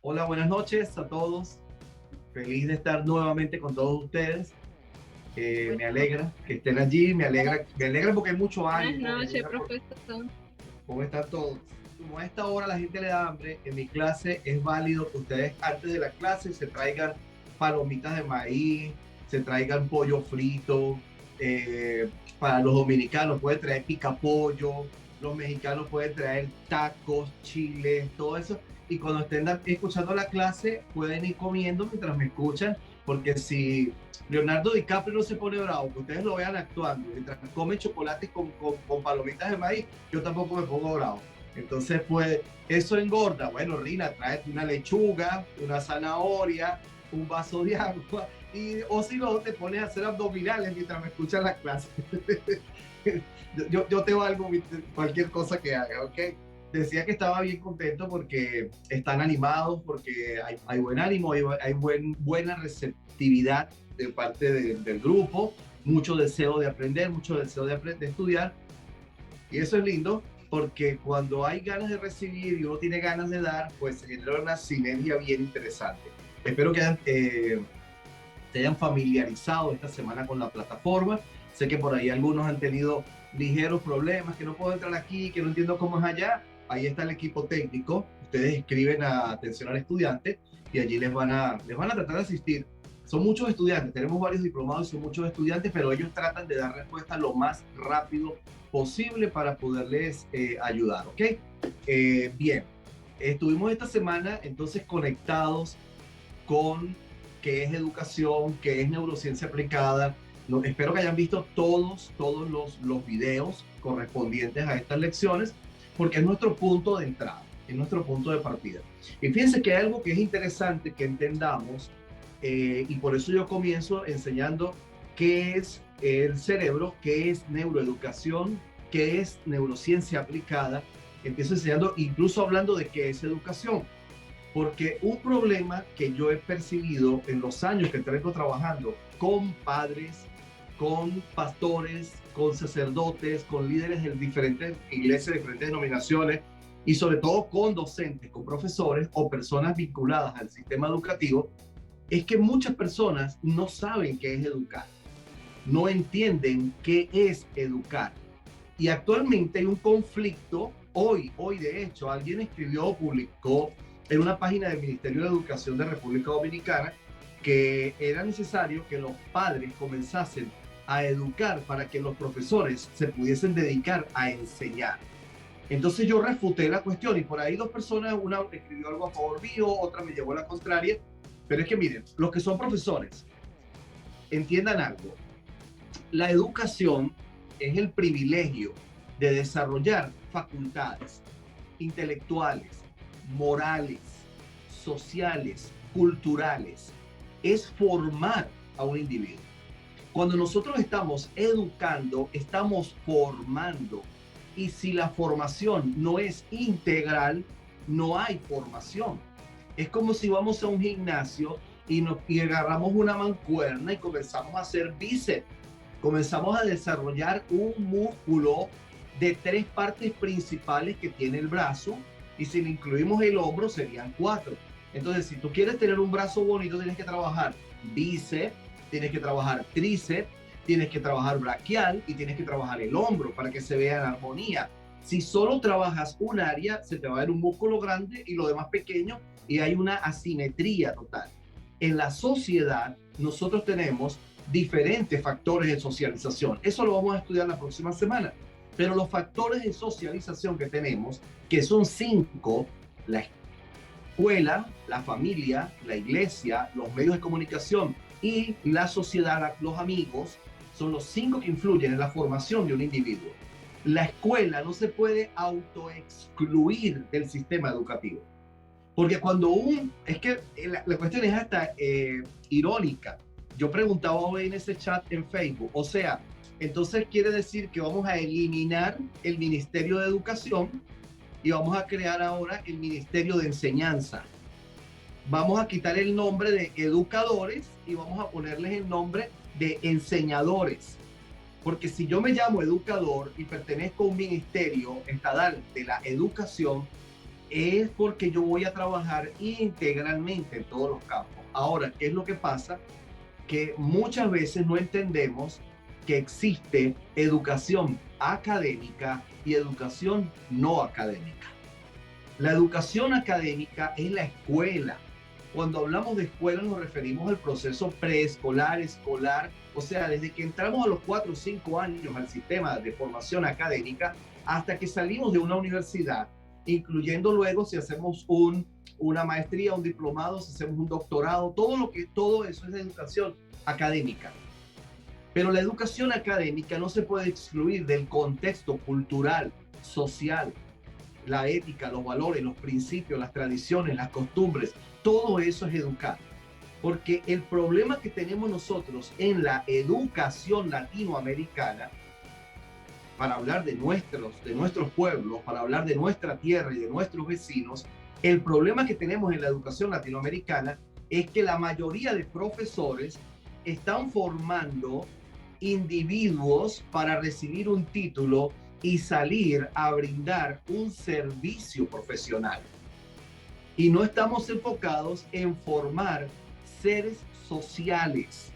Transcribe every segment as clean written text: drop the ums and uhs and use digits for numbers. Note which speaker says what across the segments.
Speaker 1: Hola, buenas noches a todos. Feliz de estar nuevamente con todos ustedes.
Speaker 2: Buenas
Speaker 1: Me alegra que estén allí, me alegra porque hay mucho ánimo, me
Speaker 2: noches,
Speaker 1: alegra por
Speaker 2: profesor.
Speaker 1: cómo están todos. Como a esta hora la gente le da hambre, en mi clase es válido que ustedes antes de la clase se traigan palomitas de maíz, se traigan pollo frito. Para los dominicanos pueden traer pica pollo, los mexicanos pueden traer tacos, chiles, todo eso. Y cuando estén escuchando la clase pueden ir comiendo mientras me escuchan, porque si Leonardo DiCaprio no se pone bravo, que ustedes lo vean actuando, mientras come chocolates con palomitas de maíz, yo tampoco me pongo bravo. Entonces, pues, eso engorda. Bueno, Rina, tráete una lechuga, una zanahoria, un vaso de agua, o si no, te pones a hacer abdominales mientras me escuchas la clase. yo te valgo cualquier cosa que haga, ¿ok? Decía que estaba bien contento porque están animados, porque hay buen ánimo, hay buena receptividad de parte del grupo, mucho deseo de aprender, mucho deseo de estudiar. Y eso es lindo porque cuando hay ganas de recibir y uno tiene ganas de dar, pues se genera una sinergia bien interesante. Espero que se hayan familiarizado esta semana con la plataforma. Sé que por ahí algunos han tenido ligeros problemas, que no puedo entrar aquí, que no entiendo cómo es allá. Ahí está el equipo técnico. Ustedes escriben a atención al estudiante y allí les van a tratar de asistir. Son muchos estudiantes, tenemos varios diplomados y son muchos estudiantes, pero ellos tratan de dar respuesta lo más rápido posible para poderles ayudar, ¿ok? Bien, estuvimos esta semana entonces conectados con qué es educación, qué es neurociencia aplicada. No, espero que hayan visto todos los videos correspondientes a estas lecciones, porque es nuestro punto de entrada, es nuestro punto de partida. Y fíjense que hay algo que es interesante que entendamos, y por eso yo comienzo enseñando qué es el cerebro, qué es neuroeducación, qué es neurociencia aplicada. Empiezo enseñando, incluso hablando de qué es educación. Porque un problema que yo he percibido en los años que tengo trabajando con padres, con pastores, con sacerdotes, con líderes de diferentes iglesias, de diferentes denominaciones, y sobre todo con docentes, con profesores o personas vinculadas al sistema educativo, es que muchas personas no saben qué es educar, no entienden qué es educar. Y actualmente hay un conflicto. Hoy de hecho, alguien escribió o publicó en una página del Ministerio de Educación de República Dominicana que era necesario que los padres comenzasen a educar para que los profesores se pudiesen dedicar a enseñar. Entonces yo refuté la cuestión y por ahí dos personas, una escribió algo a favor mío, otra me llevó a la contraria, pero es que miren, los que son profesores, entiendan algo, la educación es el privilegio de desarrollar facultades intelectuales, morales, sociales, culturales. Es formar a un individuo. Cuando nosotros estamos educando, estamos formando. Y si la formación no es integral, no hay formación. Es como si vamos a un gimnasio y agarramos una mancuerna y comenzamos a hacer bíceps. Comenzamos a desarrollar un músculo de tres partes principales que tiene el brazo, y si le incluimos el hombro serían cuatro. Entonces, si tú quieres tener un brazo bonito, tienes que trabajar bíceps, tienes que trabajar tríceps, tienes que trabajar braquial y tienes que trabajar el hombro para que se vea en armonía. Si solo trabajas un área, se te va a ver un músculo grande y lo demás pequeño, y hay una asimetría total. En la sociedad, nosotros tenemos diferentes factores de socialización. Eso lo vamos a estudiar la próxima semana. Pero los factores de socialización que tenemos, que son cinco: la escuela, la familia, la iglesia, los medios de comunicación y la sociedad, los amigos, son los cinco que influyen en la formación de un individuo. La escuela no se puede autoexcluir del sistema educativo. Porque cuando es que la cuestión es hasta irónica. Yo preguntaba hoy en ese chat en Facebook, o sea, entonces quiere decir que vamos a eliminar el Ministerio de Educación y vamos a crear ahora el Ministerio de Enseñanza. Vamos a quitar el nombre de educadores y vamos a ponerles el nombre de enseñadores. Porque si yo me llamo educador y pertenezco a un ministerio estatal de la educación, es porque yo voy a trabajar integralmente en todos los campos. Ahora, ¿qué es lo que pasa? Que muchas veces no entendemos que existe educación académica y educación no académica. La educación académica es la escuela. Cuando hablamos de escuela nos referimos al proceso preescolar, escolar, o sea, desde que entramos a los 4 o 5 años al sistema de formación académica hasta que salimos de una universidad, incluyendo luego si hacemos una maestría, un diplomado, si hacemos un doctorado, todo eso es educación académica. Pero la educación académica no se puede excluir del contexto cultural, social, la ética, los valores, los principios, las tradiciones, las costumbres, todo eso es educar. Porque el problema que tenemos nosotros en la educación latinoamericana, para hablar de nuestros pueblos, para hablar de nuestra tierra y de nuestros vecinos, el problema que tenemos en la educación latinoamericana es que la mayoría de profesores están formando individuos para recibir un título y salir a brindar un servicio profesional. Y no estamos enfocados en formar seres sociales.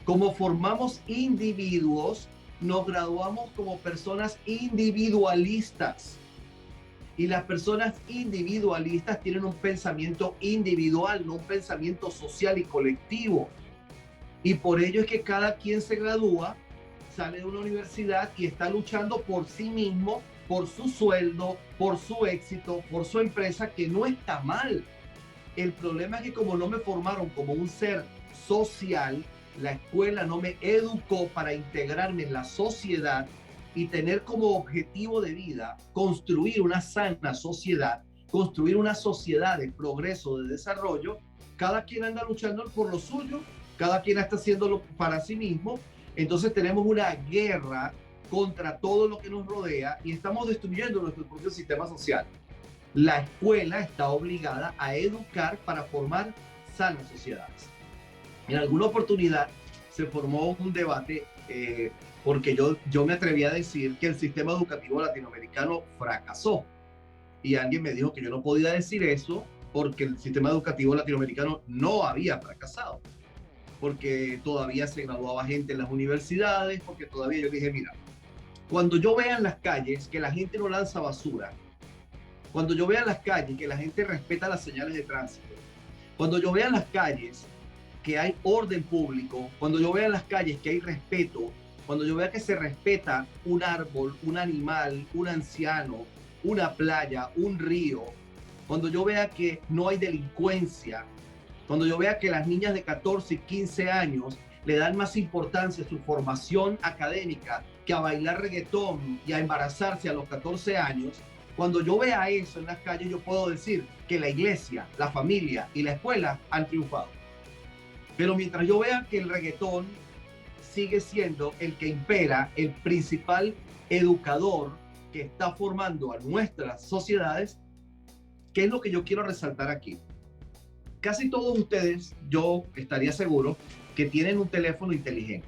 Speaker 1: Como formamos individuos, nos graduamos como personas individualistas. Y las personas individualistas tienen un pensamiento individual, no un pensamiento social y colectivo. Y por ello es que cada quien se gradúa, sale de una universidad y está luchando por sí mismo, por su sueldo, por su éxito, por su empresa, que no está mal. El problema es que como no me formaron como un ser social, la escuela no me educó para integrarme en la sociedad y tener como objetivo de vida construir una sana sociedad, construir una sociedad de progreso, de desarrollo. Cada quien anda luchando por lo suyo, cada quien está haciéndolo para sí mismo. Entonces tenemos una guerra contra todo lo que nos rodea y estamos destruyendo nuestro propio sistema social. La escuela está obligada a educar para formar sanas sociedades. En alguna oportunidad se formó un debate porque yo me atreví a decir que el sistema educativo latinoamericano fracasó. Y alguien me dijo que yo no podía decir eso porque el sistema educativo latinoamericano no había fracasado. Porque todavía se graduaba gente en las universidades, porque todavía yo dije, mira, cuando yo vea en las calles que la gente no lanza basura, cuando yo vea en las calles que la gente respeta las señales de tránsito, cuando yo vea en las calles que hay orden público, cuando yo vea en las calles que hay respeto, cuando yo vea que se respeta un árbol, un animal, un anciano, una playa, un río, cuando yo vea que no hay delincuencia, cuando yo vea que las niñas de 14 y 15 años le dan más importancia a su formación académica que a bailar reggaetón y a embarazarse a los 14 años, cuando yo vea eso en las calles, yo puedo decir que la iglesia, la familia y la escuela han triunfado. Pero mientras yo vea que el reggaetón sigue siendo el que impera, el principal educador que está formando a nuestras sociedades, ¿qué es lo que yo quiero resaltar aquí? Casi todos ustedes, yo estaría seguro, que tienen un teléfono inteligente.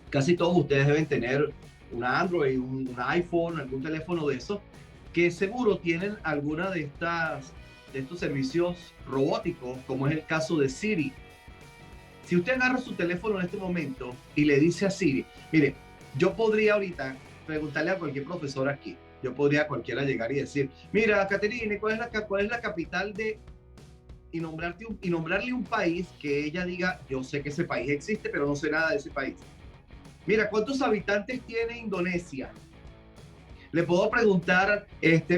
Speaker 1: Casi todos ustedes deben tener un Android, un iPhone, algún teléfono de esos, que seguro tienen alguna de estos servicios robóticos, como es el caso de Siri. Si usted agarra su teléfono en este momento y le dice a Siri, mire, yo podría ahorita preguntarle a cualquier profesor aquí, yo podría a cualquiera llegar y decir, mira, Caterine, ¿cuál es la capital de y nombrarle un país que ella diga, yo sé que ese país existe, pero no sé nada de ese país? Mira, ¿cuántos habitantes tiene Indonesia? Le puedo preguntar,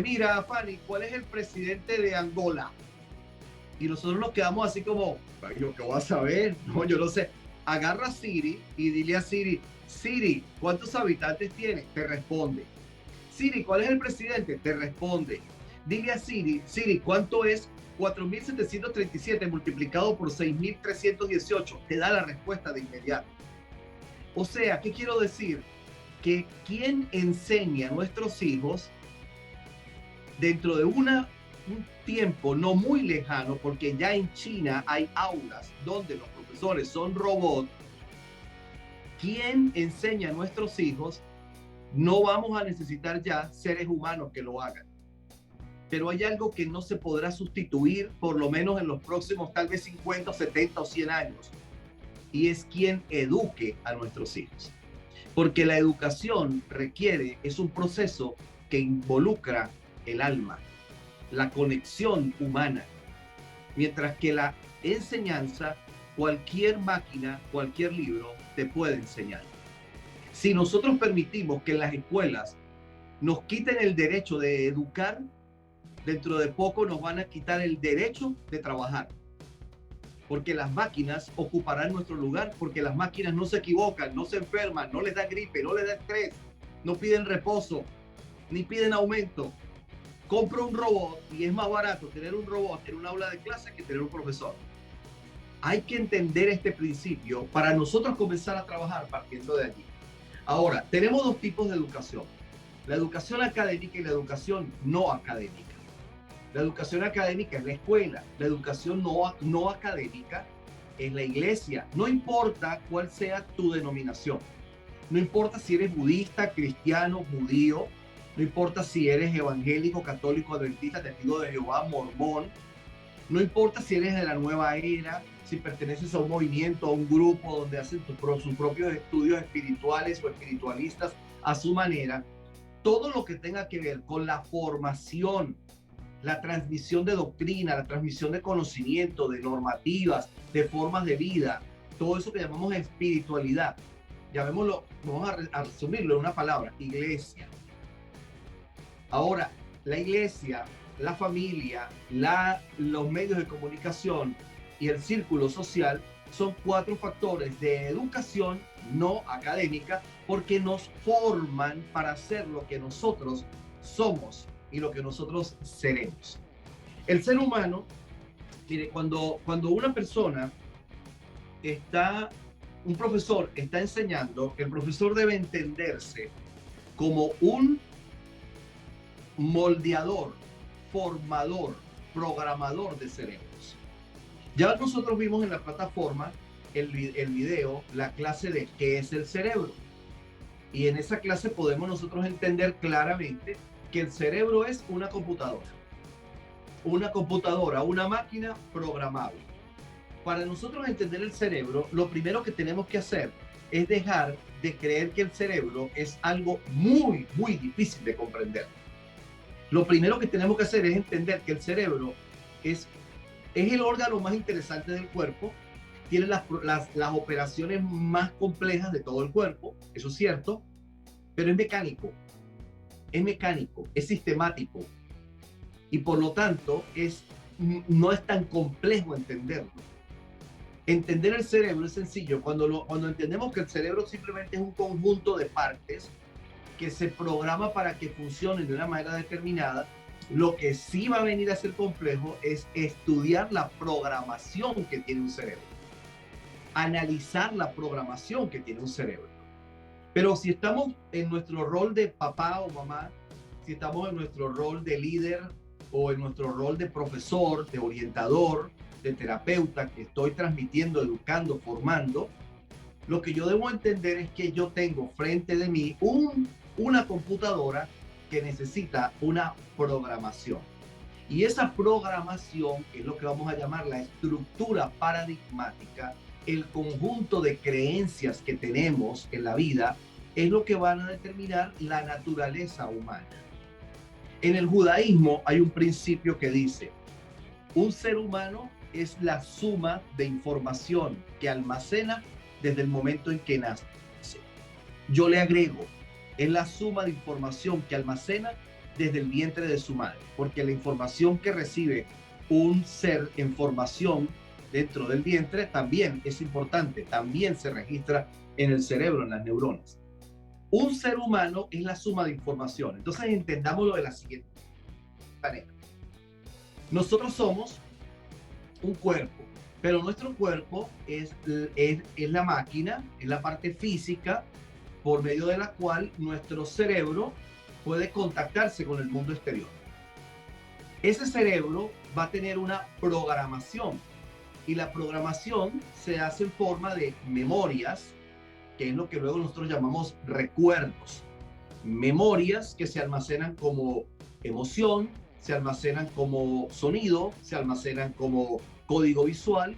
Speaker 1: mira, Fanny, ¿cuál es el presidente de Angola? Y nosotros nos quedamos así como, ¿yo qué voy a saber? No, yo no sé. Agarra a Siri y dile a Siri, Siri, ¿cuántos habitantes tiene? Te responde. Siri, ¿cuál es el presidente? Te responde. Dile a Siri, Siri, ¿cuánto es 4.737 multiplicado por 6.318? Te da la respuesta de inmediato. O sea, ¿qué quiero decir? Que quien enseña a nuestros hijos dentro de un tiempo no muy lejano, porque ya en China hay aulas donde los profesores son robots, quien enseña a nuestros hijos, no vamos a necesitar ya seres humanos que lo hagan. pero hay algo que no se podrá sustituir, por lo menos en los próximos tal vez 50, 70 o 100 años, y es quien eduque a nuestros hijos. Porque la educación es un proceso que involucra el alma, la conexión humana, mientras que la enseñanza, cualquier máquina, cualquier libro te puede enseñar. Si nosotros permitimos que en las escuelas nos quiten el derecho de educar, dentro de poco nos van a quitar el derecho de trabajar. Porque las máquinas ocuparán nuestro lugar, porque las máquinas no se equivocan, no se enferman, no les da gripe, no les da estrés, no piden reposo, ni piden aumento. Compro un robot y es más barato tener un robot en un aula de clase que tener un profesor. Hay que entender este principio para nosotros comenzar a trabajar partiendo de allí. Ahora, tenemos dos tipos de educación: la educación académica y la educación no académica. La educación académica es la escuela, la educación no académica es la iglesia. No importa cuál sea tu denominación, no importa si eres budista, cristiano, judío, no importa si eres evangélico, católico, adventista, testigo de Jehová, mormón, no importa si eres de la nueva era, si perteneces a un movimiento, a un grupo donde hacen sus propios estudios espirituales o espiritualistas a su manera. Todo lo que tenga que ver con la formación, la transmisión de doctrina, la transmisión de conocimiento, de normativas, de formas de vida, todo eso que llamamos espiritualidad, llamémoslo, vamos a resumirlo en una palabra: iglesia. Ahora, la iglesia, la familia, los medios de comunicación y el círculo social son 4 factores de educación no académica, porque nos forman para ser lo que nosotros somos y lo que nosotros seremos. El ser humano, mire, cuando una persona un profesor está enseñando, el profesor debe entenderse como un moldeador, formador, programador de cerebros. Ya nosotros vimos en la plataforma el video, la clase de qué es el cerebro. Y en esa clase podemos nosotros entender claramente que el cerebro es una computadora, una máquina programable. Para nosotros entender el cerebro, lo primero que tenemos que hacer es dejar de creer que el cerebro es algo muy, muy difícil de comprender. Lo primero que tenemos que hacer es entender que el cerebro es el órgano más interesante del cuerpo, tiene las operaciones más complejas de todo el cuerpo, eso es cierto, pero es mecánico, es sistemático, y por lo tanto no es tan complejo entenderlo. Entender el cerebro es sencillo cuando entendemos que el cerebro simplemente es un conjunto de partes que se programa para que funcionen de una manera determinada. Lo que sí va a venir a ser complejo es estudiar la programación que tiene un cerebro, analizar la programación que tiene un cerebro. Pero si estamos en nuestro rol de papá o mamá, si estamos en nuestro rol de líder o en nuestro rol de profesor, de orientador, de terapeuta, que estoy transmitiendo, educando, formando, lo que yo debo entender es que yo tengo frente de mí una computadora que necesita una programación. Y esa programación, que es lo que vamos a llamar la estructura paradigmática, el conjunto de creencias que tenemos en la vida, es lo que van a determinar la naturaleza humana. En el judaísmo hay un principio que dice: un ser humano es la suma de información que almacena desde el momento en que nace. Yo le agrego: es la suma de información que almacena desde el vientre de su madre, porque la información que recibe un ser en formación dentro del vientre también es importante, también se registra en el cerebro, en las neuronas. Un ser humano es la suma de información. Entonces entendámoslo de la siguiente manera: nosotros somos un cuerpo, pero nuestro cuerpo es la máquina, es la parte física por medio de la cual nuestro cerebro puede contactarse con el mundo exterior. Ese cerebro va a tener una programación, y la programación se hace en forma de memorias, que es lo que luego nosotros llamamos recuerdos. Memorias que se almacenan como emoción, se almacenan como sonido, se almacenan como código visual,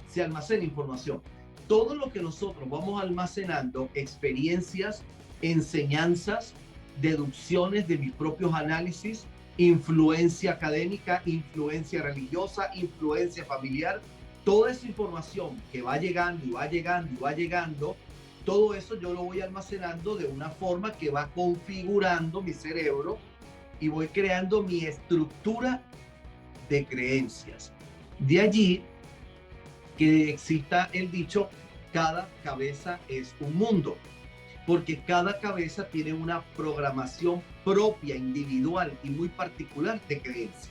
Speaker 1: se almacena información. Todo lo que nosotros vamos almacenando, experiencias, enseñanzas, deducciones de mis propios análisis, influencia académica, influencia religiosa, influencia familiar, toda esa información que va llegando y va llegando y va llegando, todo eso yo lo voy almacenando de una forma que va configurando mi cerebro y voy creando mi estructura de creencias. De allí que exista el dicho, cada cabeza es un mundo, porque cada cabeza tiene una programación propia, individual y muy particular de creencias.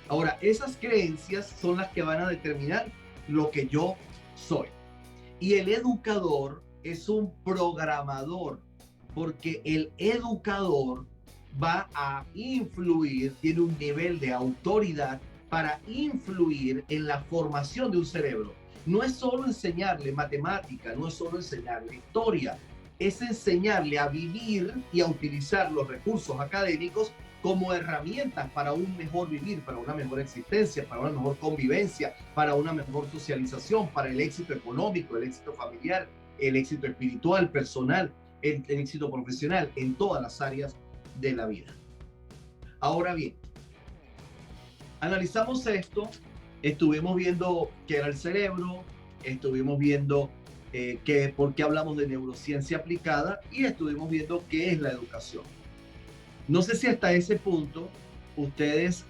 Speaker 1: Ahora, esas creencias son las que van a determinar lo que yo soy. Y el educador es un programador, porque el educador va a influir, tiene un nivel de autoridad para influir en la formación de un cerebro. No es solo enseñarle matemática, no es solo enseñarle historia, es enseñarle a vivir y a utilizar los recursos académicos como herramientas para un mejor vivir, para una mejor existencia, para una mejor convivencia, para una mejor socialización, para el éxito económico, el éxito familiar, el éxito espiritual, personal, el éxito profesional, en todas las áreas de la vida. Ahora bien, analizamos esto, estuvimos viendo qué era el cerebro, estuvimos viendo por qué hablamos de neurociencia aplicada y estuvimos viendo qué es la educación. No sé si hasta ese punto ustedes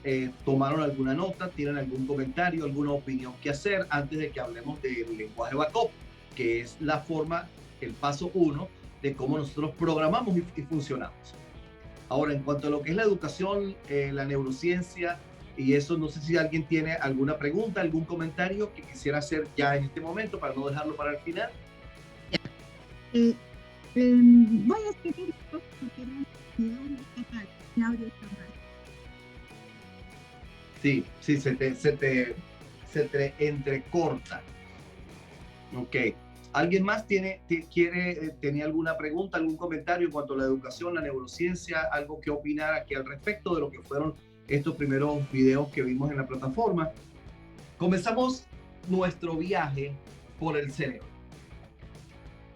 Speaker 1: tomaron alguna nota, tienen algún comentario, alguna opinión que hacer antes de que hablemos del lenguaje backup, que es la forma, el paso 1 de cómo nosotros programamos y funcionamos. Ahora, en cuanto a lo que es la educación, la neurociencia y eso, no sé si alguien tiene alguna pregunta, algún comentario que quisiera hacer ya en este momento para no dejarlo para el final.
Speaker 2: Voy a escribir porque el audio está mal.
Speaker 1: Sí, se te entrecorta. Ok. ¿Alguien más tenía alguna pregunta, algún comentario en cuanto a la educación, la neurociencia, algo que opinar aquí al respecto de lo que fueron estos primeros videos que vimos en la plataforma? Comenzamos nuestro viaje por el cerebro.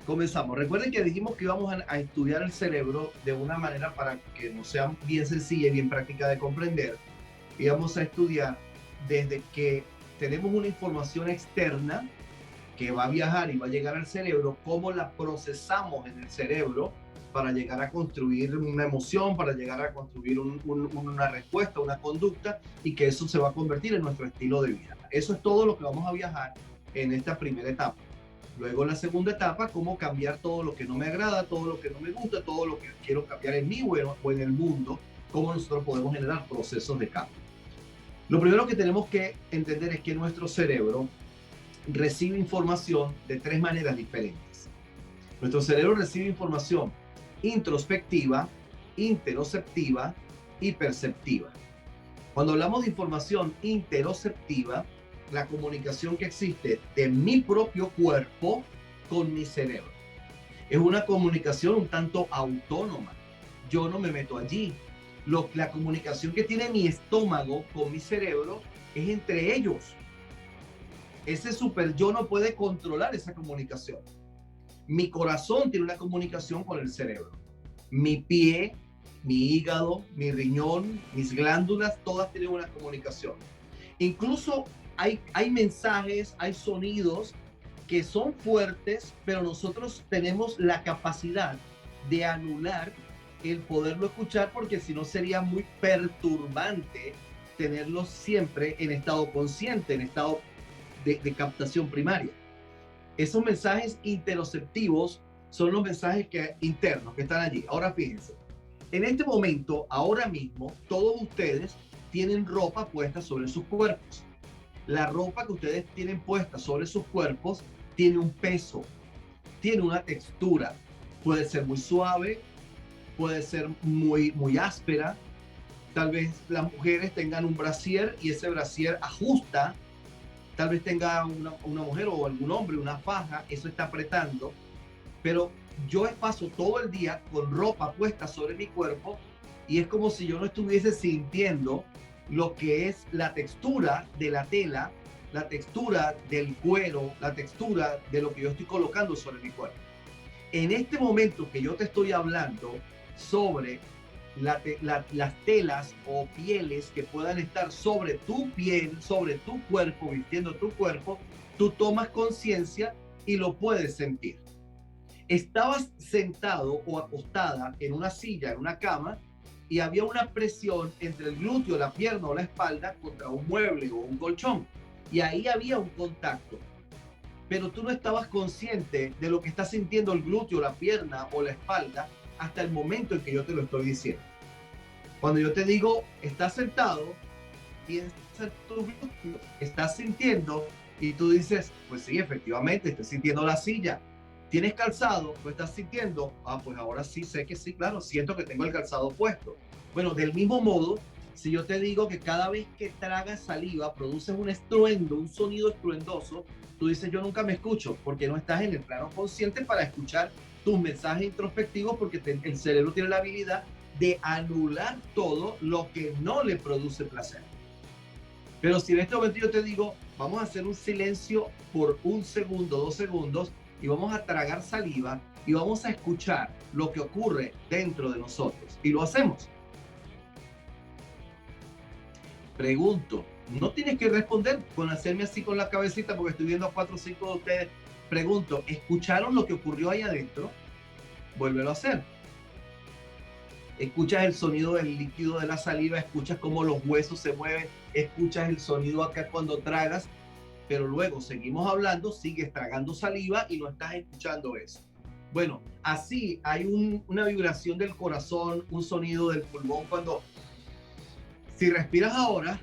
Speaker 1: Comenzamos. Recuerden que dijimos que íbamos a estudiar el cerebro de una manera para que no sea bien sencilla y bien práctica de comprender. Íbamos a estudiar desde que tenemos una información externa que va a viajar y va a llegar al cerebro, cómo la procesamos en el cerebro para llegar a construir una emoción, para llegar a construir una respuesta, una conducta, y que eso se va a convertir en nuestro estilo de vida. Eso es todo lo que vamos a viajar en esta primera etapa. Luego en la segunda etapa, cómo cambiar todo lo que no me agrada, todo lo que no me gusta, todo lo que quiero cambiar en mí o en el mundo, cómo nosotros podemos generar procesos de cambio. Lo primero que tenemos que entender es que nuestro cerebro recibe información de tres maneras diferentes. Nuestro cerebro recibe información introspectiva, interoceptiva y perceptiva. Cuando hablamos de información interoceptiva, la comunicación que existe de mi propio cuerpo con mi cerebro. Es una comunicación un tanto autónoma. Yo no me meto allí. La comunicación que tiene mi estómago con mi cerebro es entre ellos. Ese super yo no puede controlar esa comunicación. Mi corazón tiene una comunicación con el cerebro. Mi pie, mi hígado, mi riñón, mis glándulas, todas tienen una comunicación. Incluso hay mensajes, hay sonidos que son fuertes, pero nosotros tenemos la capacidad de anular el poderlo escuchar, porque si no sería muy perturbante tenerlos siempre en estado consciente, en estado de captación primaria. Esos mensajes interoceptivos son los mensajes internos que están allí. Ahora fíjense, en este momento, ahora mismo, todos ustedes tienen ropa puesta sobre sus cuerpos. La ropa que ustedes tienen puesta sobre sus cuerpos tiene un peso, tiene una textura. Puede ser muy suave, puede ser muy áspera. Tal vez las mujeres tengan un brasier y ese brasier ajusta. Tal vez tenga una mujer o algún hombre una faja, eso está apretando, pero yo paso todo el día con ropa puesta sobre mi cuerpo y es como si yo no estuviese sintiendo lo que es la textura de la tela, la textura del cuero, la textura de lo que yo estoy colocando sobre mi cuerpo. En este momento que yo te estoy hablando sobre las telas o pieles que puedan estar sobre tu piel, sobre tu cuerpo, vistiendo tu cuerpo, tú tomas conciencia y lo puedes sentir. Estabas sentado o acostada en una silla, en una cama, y había una presión entre el glúteo, la pierna o la espalda contra un mueble o un colchón. Y ahí había un contacto. Pero tú no estabas consciente de lo que está sintiendo el glúteo, la pierna o la espalda hasta el momento en que yo te lo estoy diciendo. Cuando yo te digo, estás sentado, piensa en tu glúteo, estás sintiendo, y tú dices, pues sí, efectivamente, estoy sintiendo la silla. ¿Tienes calzado? ¿Lo estás sintiendo? Ah, pues ahora sí sé que sí, claro, siento que tengo el calzado puesto. Bueno, del mismo modo, si yo te digo que cada vez que tragas saliva produces un estruendo, un sonido estruendoso, tú dices, yo nunca me escucho, porque no estás en el plano consciente para escuchar tus mensajes introspectivos, porque el cerebro tiene la habilidad de anular todo lo que no le produce placer. Pero si en este momento yo te digo, vamos a hacer un silencio por 1 segundo, 2 segundos, y vamos a tragar saliva y vamos a escuchar lo que ocurre dentro de nosotros. Y lo hacemos. Pregunto, no tienes que responder con hacerme así con la cabecita porque estoy viendo a 4 o 5 de ustedes. Pregunto, ¿escucharon lo que ocurrió ahí adentro? Vuélvelo a hacer. Escuchas el sonido del líquido de la saliva, escuchas cómo los huesos se mueven, escuchas el sonido acá cuando tragas, pero luego seguimos hablando, sigues tragando saliva y no estás escuchando eso. Bueno, así hay una vibración del corazón, un sonido del pulmón cuando, si respiras ahora,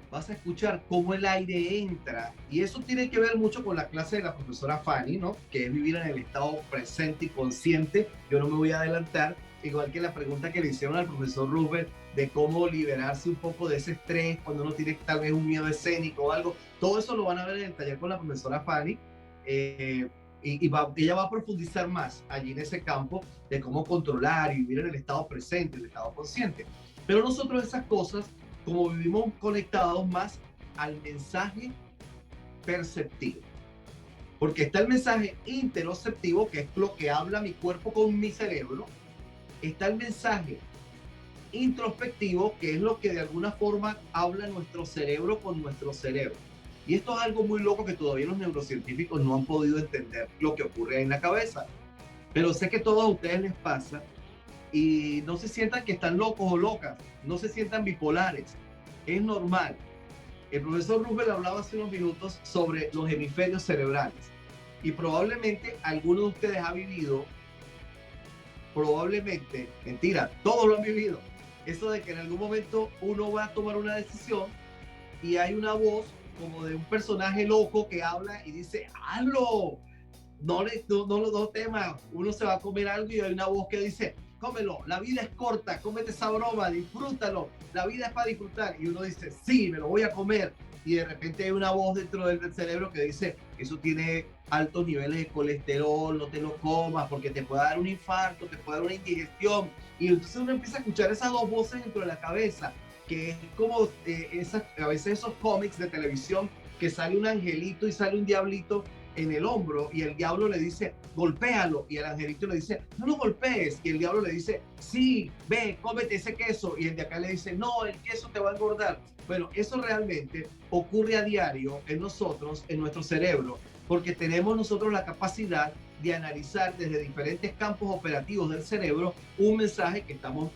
Speaker 1: vas a escuchar cómo el aire entra, y eso tiene que ver mucho con la clase de la profesora Fanny, ¿no? Que es vivir en el estado presente y consciente. Yo no me voy a adelantar, igual que la pregunta que le hicieron al profesor Rubén de cómo liberarse un poco de ese estrés cuando uno tiene tal vez un miedo escénico o algo. Todo eso lo van a ver en el taller con la profesora Fanny, ella va a profundizar más allí en ese campo de cómo controlar y vivir en el estado presente, el estado consciente. Pero nosotros esas cosas, como vivimos conectados más al mensaje perceptivo. Porque está el mensaje interoceptivo, que es lo que habla mi cuerpo con mi cerebro. Está el mensaje introspectivo, que es lo que de alguna forma habla nuestro cerebro con nuestro cerebro. Y esto es algo muy loco que todavía los neurocientíficos no han podido entender lo que ocurre en la cabeza. Pero sé que a todos ustedes les pasa, y no se sientan que están locos o locas, no se sientan bipolares, es normal. El profesor Rubel hablaba hace unos minutos sobre los hemisferios cerebrales, y probablemente alguno de ustedes ha vivido, probablemente, mentira, todos lo han vivido, eso de que en algún momento uno va a tomar una decisión y hay una voz como de un personaje loco que habla y dice, hazlo, no temas, uno se va a comer algo y hay una voz que dice, cómelo, la vida es corta, cómete esa broma, disfrútalo, la vida es para disfrutar. Y uno dice, sí, me lo voy a comer. Y de repente hay una voz dentro del cerebro que dice, eso tiene altos niveles de colesterol, no te lo comas porque te puede dar un infarto, te puede dar una indigestión. Y entonces uno empieza a escuchar esas dos voces dentro de la cabeza, que es como a veces esos cómics de televisión que sale un angelito y sale un diablito en el hombro y el diablo le dice, golpéalo, y el angelito le dice, no lo golpees, y el diablo le dice, sí, ve, cómete ese queso, y el de acá le dice, no, el queso te va a engordar. Bueno, eso realmente ocurre a diario en nosotros, en nuestro cerebro, porque tenemos nosotros la capacidad de analizar desde diferentes campos operativos del cerebro un mensaje que estamos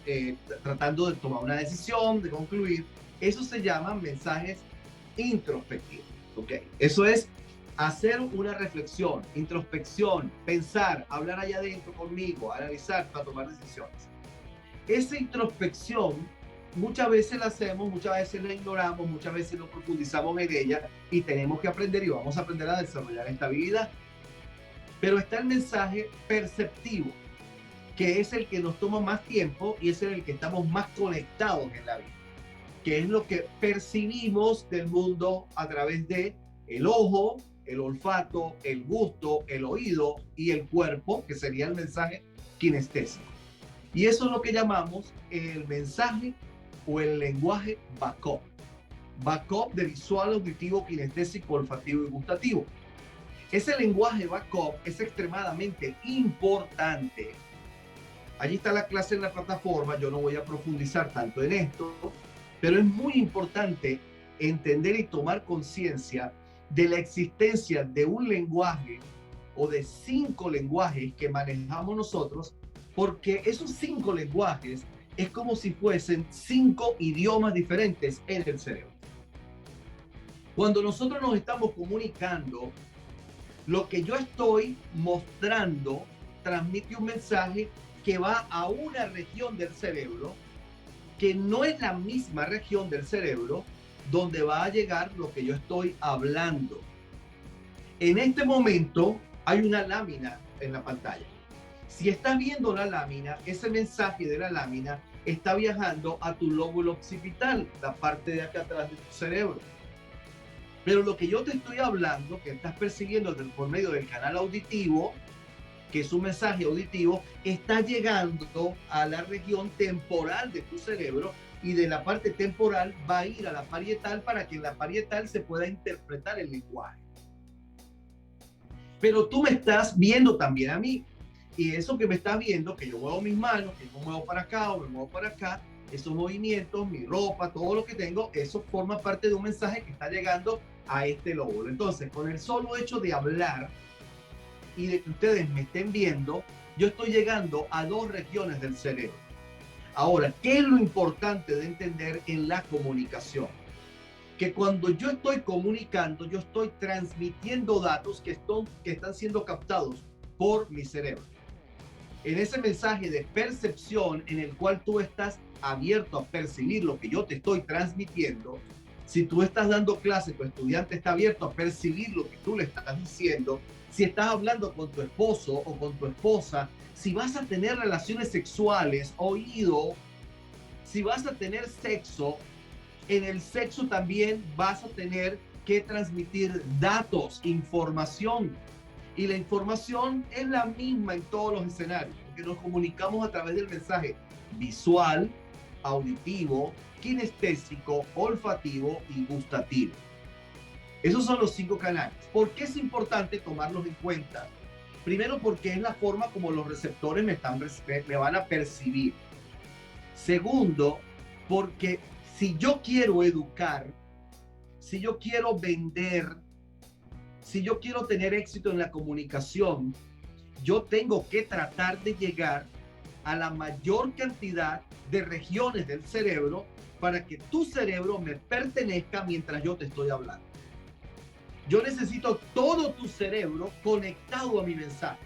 Speaker 1: tratando de tomar una decisión, de concluir. Eso se llama mensajes introspectivos, ¿ok? Eso es hacer una reflexión, introspección, pensar, hablar allá adentro conmigo, analizar para tomar decisiones. Esa introspección muchas veces la hacemos, muchas veces la ignoramos, muchas veces no profundizamos en ella, y tenemos que aprender y vamos a aprender a desarrollar esta habilidad. Pero está el mensaje perceptivo, que es el que nos toma más tiempo y es el que estamos más conectados en la vida, que es lo que percibimos del mundo a través de el ojo, el olfato, el gusto, el oído y el cuerpo, que sería el mensaje kinestésico. Y eso es lo que llamamos el mensaje o el lenguaje VACOP. VACOP de visual, auditivo, kinestésico, olfativo y gustativo. Ese lenguaje VACOP es extremadamente importante. Allí está la clase en la plataforma, yo no voy a profundizar tanto en esto, pero es muy importante entender y tomar conciencia de la existencia de un lenguaje o de 5 lenguajes que manejamos nosotros, porque esos 5 lenguajes es como si fuesen 5 idiomas diferentes en el cerebro. Cuando nosotros nos estamos comunicando, lo que yo estoy mostrando transmite un mensaje que va a una región del cerebro que no es la misma región del cerebro donde va a llegar lo que yo estoy hablando. En este momento hay una lámina en la pantalla. Si estás viendo la lámina, ese mensaje de la lámina está viajando a tu lóbulo occipital, la parte de acá atrás de tu cerebro. Pero lo que yo te estoy hablando, que estás percibiendo por medio del canal auditivo, que es un mensaje auditivo, está llegando a la región temporal de tu cerebro, y de la parte temporal va a ir a la parietal para que en la parietal se pueda interpretar el lenguaje. Pero tú me estás viendo también a mí, y eso que me estás viendo, que yo muevo mis manos, que yo me muevo para acá o me muevo para acá, esos movimientos, mi ropa, todo lo que tengo, eso forma parte de un mensaje que está llegando a este lóbulo. Entonces, con el solo hecho de hablar y de que ustedes me estén viendo, yo estoy llegando a 2 regiones del cerebro. Ahora, ¿qué es lo importante de entender en la comunicación? Que cuando yo estoy comunicando, yo estoy transmitiendo datos que están siendo captados por mi cerebro. En ese mensaje de percepción en el cual tú estás abierto a percibir lo que yo te estoy transmitiendo, si tú estás dando clase, tu estudiante está abierto a percibir lo que tú le estás diciendo. Si estás hablando con tu esposo o con tu esposa, si vas a tener relaciones sexuales, oído, si vas a tener sexo, en el sexo también vas a tener que transmitir datos, información. Y la información es la misma en todos los escenarios, porque nos comunicamos a través del mensaje visual, auditivo, kinestésico, olfativo y gustativo. Esos son los 5 canales. ¿Por qué es importante tomarlos en cuenta? Primero, porque es la forma como los receptores me van a percibir. Segundo, porque si yo quiero educar, si yo quiero vender, si yo quiero tener éxito en la comunicación, yo tengo que tratar de llegar a la mayor cantidad de regiones del cerebro para que tu cerebro me pertenezca mientras yo te estoy hablando. Yo necesito todo tu cerebro conectado a mi mensaje.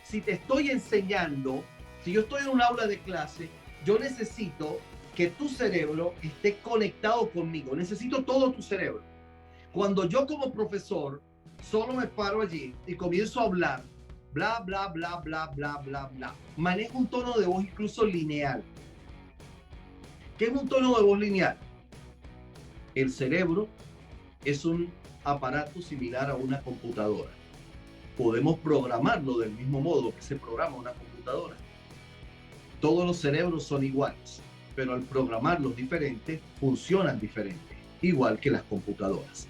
Speaker 1: Si te estoy enseñando, si yo estoy en un aula de clase, yo necesito que tu cerebro esté conectado conmigo. Necesito todo tu cerebro. Cuando yo como profesor solo me paro allí y comienzo a hablar, bla, bla, bla, bla, bla, bla, bla, manejo un tono de voz incluso lineal. ¿Qué es un tono de voz lineal? El cerebro es un aparato similar a una computadora. Podemos programarlo del mismo modo que se programa una computadora. Todos los cerebros son iguales, pero al programarlos diferentes, funcionan diferentes, igual que las computadoras.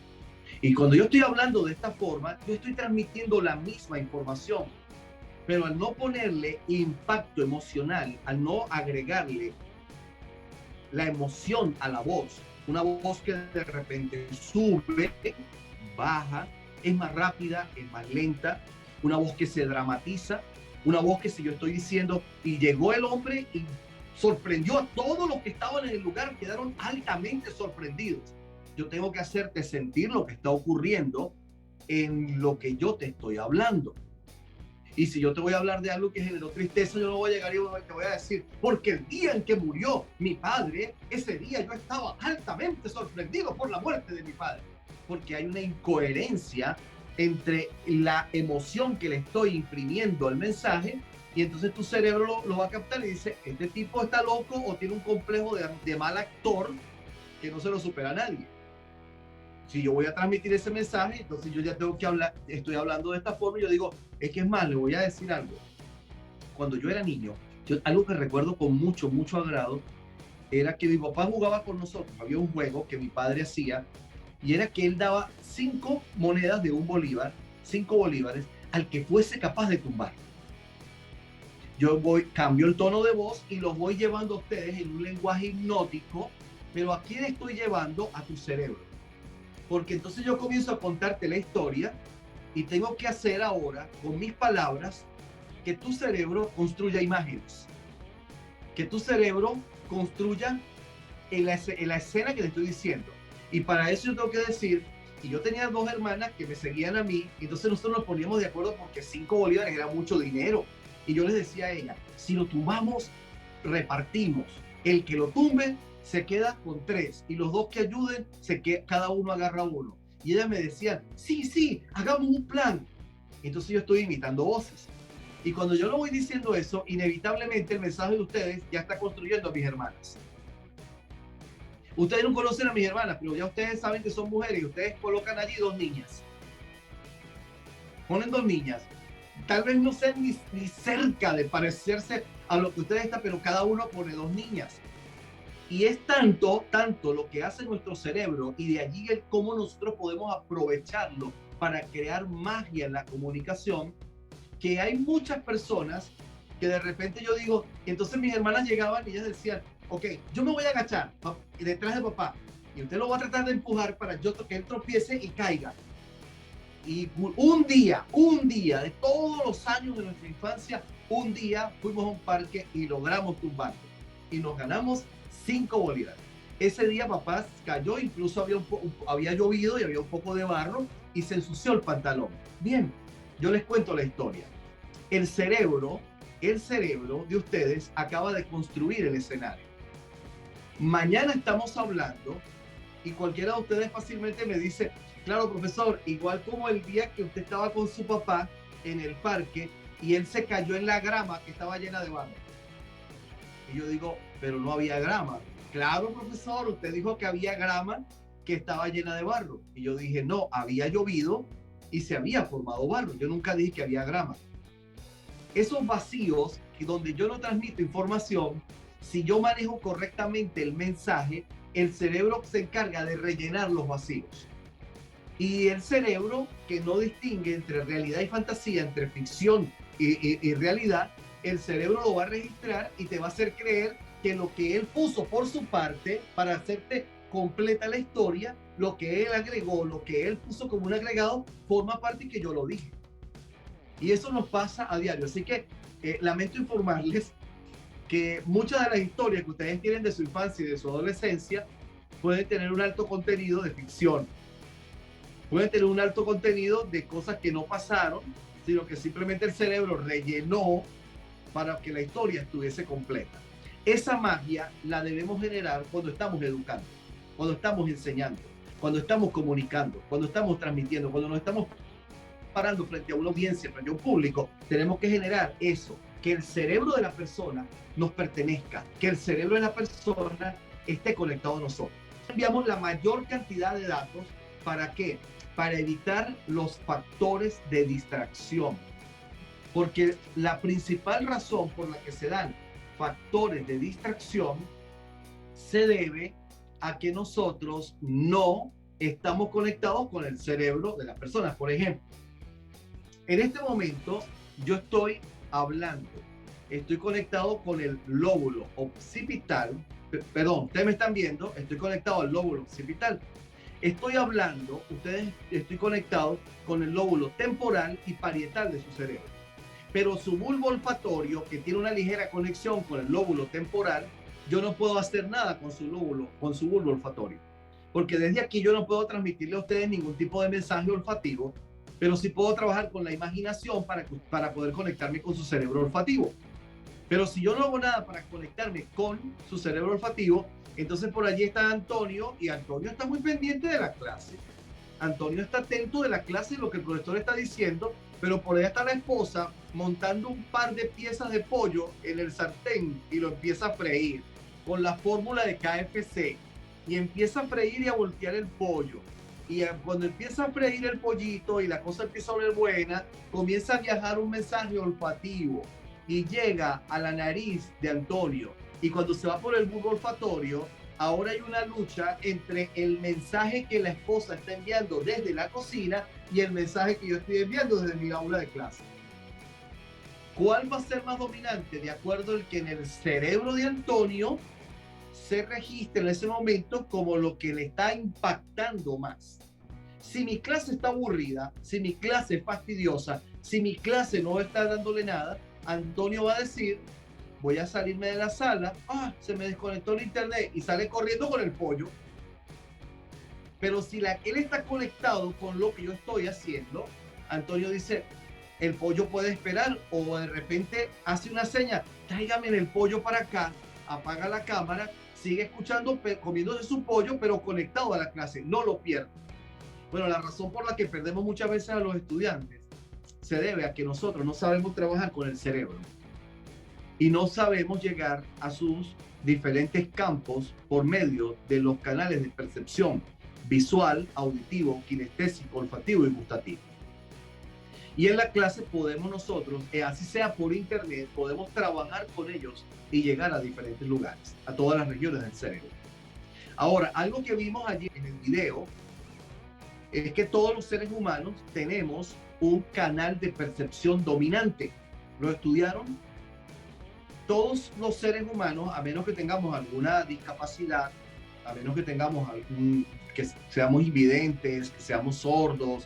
Speaker 1: Y cuando yo estoy hablando de esta forma, yo estoy transmitiendo la misma información, pero al no ponerle impacto emocional, al no agregarle la emoción a la voz, una voz que de repente sube, baja, es más rápida, es más lenta, una voz que se dramatiza, una voz que si yo estoy diciendo y llegó el hombre y sorprendió a todos los que estaban en el lugar, quedaron altamente sorprendidos. Yo tengo que hacerte sentir lo que está ocurriendo en lo que yo te estoy hablando. Y si yo te voy a hablar de algo que generó tristeza, yo no voy a llegar y te voy a decir, porque el día en que murió mi padre, ese día yo estaba altamente sorprendido por la muerte de mi padre. Porque hay una incoherencia entre la emoción que le estoy imprimiendo al mensaje, y entonces tu cerebro lo va a captar y dice, este tipo está loco o tiene un complejo de mal actor que no se lo supera a nadie. Si yo voy a transmitir ese mensaje, entonces yo ya tengo que hablar, estoy hablando de esta forma, y yo digo, es que es más, le voy a decir algo. Cuando yo era niño, algo que recuerdo con mucho agrado, era que mi papá jugaba con nosotros. Había un juego que mi padre hacía y era que él daba 5 monedas de un bolívar, 5 bolívares, al que fuese capaz de tumbar. Yo cambio el tono de voz y los voy llevando a ustedes en un lenguaje hipnótico, pero aquí le estoy llevando a tu cerebro. Porque entonces yo comienzo a contarte la historia y tengo que hacer ahora, con mis palabras, que tu cerebro construya imágenes, que tu cerebro construya en la escena que te estoy diciendo. Y para eso yo tengo que decir, y yo tenía 2 hermanas que me seguían a mí, entonces nosotros nos poníamos de acuerdo porque 5 bolívares era mucho dinero. Y yo les decía a ella, si lo tumbamos, repartimos. El que lo tumbe se queda con 3 y los 2 que ayuden, cada uno agarra uno. Y ellas me decían, sí, sí, hagamos un plan. Entonces yo estoy imitando voces. Y cuando yo lo voy diciendo eso, inevitablemente el mensaje de ustedes ya está construyendo a mis hermanas. Ustedes no conocen a mis hermanas, pero ya ustedes saben que son mujeres y ustedes colocan allí 2 niñas. Ponen 2 niñas. Tal vez no sean ni cerca de parecerse a lo que ustedes están, pero cada uno pone 2 niñas. Y es tanto lo que hace nuestro cerebro y de allí el cómo nosotros podemos aprovecharlo para crear magia en la comunicación, que hay muchas personas que de repente yo digo, entonces mis hermanas llegaban y ellas decían, ok, yo me voy a agachar detrás de papá y usted lo va a tratar de empujar para que él tropiece y caiga. Y un día de todos los años de nuestra infancia, un día fuimos a un parque y logramos tumbarlo y nos ganamos 5 bolívares. Ese día papá cayó, incluso había llovido y había un poco de barro y se ensució el pantalón. Bien, yo les cuento la historia. El cerebro de ustedes acaba de construir el escenario. Mañana estamos hablando y cualquiera de ustedes fácilmente me dice, claro, profesor, igual como el día que usted estaba con su papá en el parque y él se cayó en la grama que estaba llena de barro. Y yo digo, pero no había grama. Claro, profesor, usted dijo que había grama que estaba llena de barro. Y yo dije, no, había llovido y se había formado barro. Yo nunca dije que había grama. Esos vacíos donde yo no transmito información, si yo manejo correctamente el mensaje, el cerebro se encarga de rellenar los vacíos. Y el cerebro, que no distingue entre realidad y fantasía, entre ficción y realidad, el cerebro lo va a registrar y te va a hacer creer que lo que él puso por su parte para hacerte completa la historia, lo que él agregó, lo que él puso como un agregado, forma parte y que yo lo dije. Y eso nos pasa a diario. Así que lamento informarles que muchas de las historias que ustedes tienen de su infancia y de su adolescencia pueden tener un alto contenido de ficción. Pueden tener un alto contenido de cosas que no pasaron, sino que simplemente el cerebro rellenó para que la historia estuviese completa. Esa magia la debemos generar cuando estamos educando, cuando estamos enseñando, cuando estamos comunicando, cuando estamos transmitiendo, cuando nos estamos parando frente a una audiencia, frente a un público. Tenemos que generar eso, que el cerebro de la persona nos pertenezca, que el cerebro de la persona esté conectado a nosotros. Enviamos la mayor cantidad de datos. ¿Para qué? Para evitar los factores de distracción. Porque la principal razón por la que se dan factores de distracción se debe a que nosotros no estamos conectados con el cerebro de las personas. Por ejemplo, en este momento yo estoy hablando, estoy conectado con el lóbulo occipital, perdón, ustedes me están viendo, estoy conectado al lóbulo occipital. Estoy hablando, estoy conectado con el lóbulo temporal y parietal de su cerebro. Pero su bulbo olfatorio, que tiene una ligera conexión con el lóbulo temporal, yo no puedo hacer nada con su bulbo olfatorio. Porque desde aquí yo no puedo transmitirle a ustedes ningún tipo de mensaje olfativo, pero sí puedo trabajar con la imaginación para poder conectarme con su cerebro olfativo. Pero si yo no hago nada para conectarme con su cerebro olfativo, entonces por allí está Antonio y Antonio está muy pendiente de la clase. Antonio está atento de la clase y lo que el profesor está diciendo, pero por allá está la esposa montando un par de piezas de pollo en el sartén y lo empieza a freír con la fórmula de KFC y empieza a freír y a voltear el pollo. Y cuando empieza a freír el pollito y la cosa empieza a oler buena, comienza a viajar un mensaje olfativo y llega a la nariz de Antonio Y cuando se va por el bulbo olfatorio, ahora hay una lucha entre el mensaje que la esposa está enviando desde la cocina y el mensaje que yo estoy enviando desde mi aula de clase. ¿Cuál va a ser más dominante? De acuerdo al que en el cerebro de Antonio se registra en ese momento como lo que le está impactando más. Si mi clase está aburrida, si mi clase es fastidiosa, si mi clase no está dándole nada, Antonio va a decir, voy a salirme de la sala, se me desconectó el internet y sale corriendo con el pollo. Pero si él está conectado con lo que yo estoy haciendo, Antonio dice, el pollo puede esperar, o de repente hace una seña, tráigame el pollo para acá, apaga la cámara, sigue escuchando, comiéndose su pollo, pero conectado a la clase, no lo pierde. Bueno, la razón por la que perdemos muchas veces a los estudiantes se debe a que nosotros no sabemos trabajar con el cerebro y no sabemos llegar a sus diferentes campos por medio de los canales de percepción visual, auditivo, kinestésico, olfativo y gustativo. Y en la clase podemos nosotros, así sea por internet, podemos trabajar con ellos y llegar a diferentes lugares, a todas las regiones del cerebro. Ahora, algo que vimos allí en el video es que todos los seres humanos tenemos un canal de percepción dominante. ¿Lo estudiaron? Todos los seres humanos, a menos que tengamos alguna discapacidad, a menos que tengamos que seamos invidentes, que seamos sordos,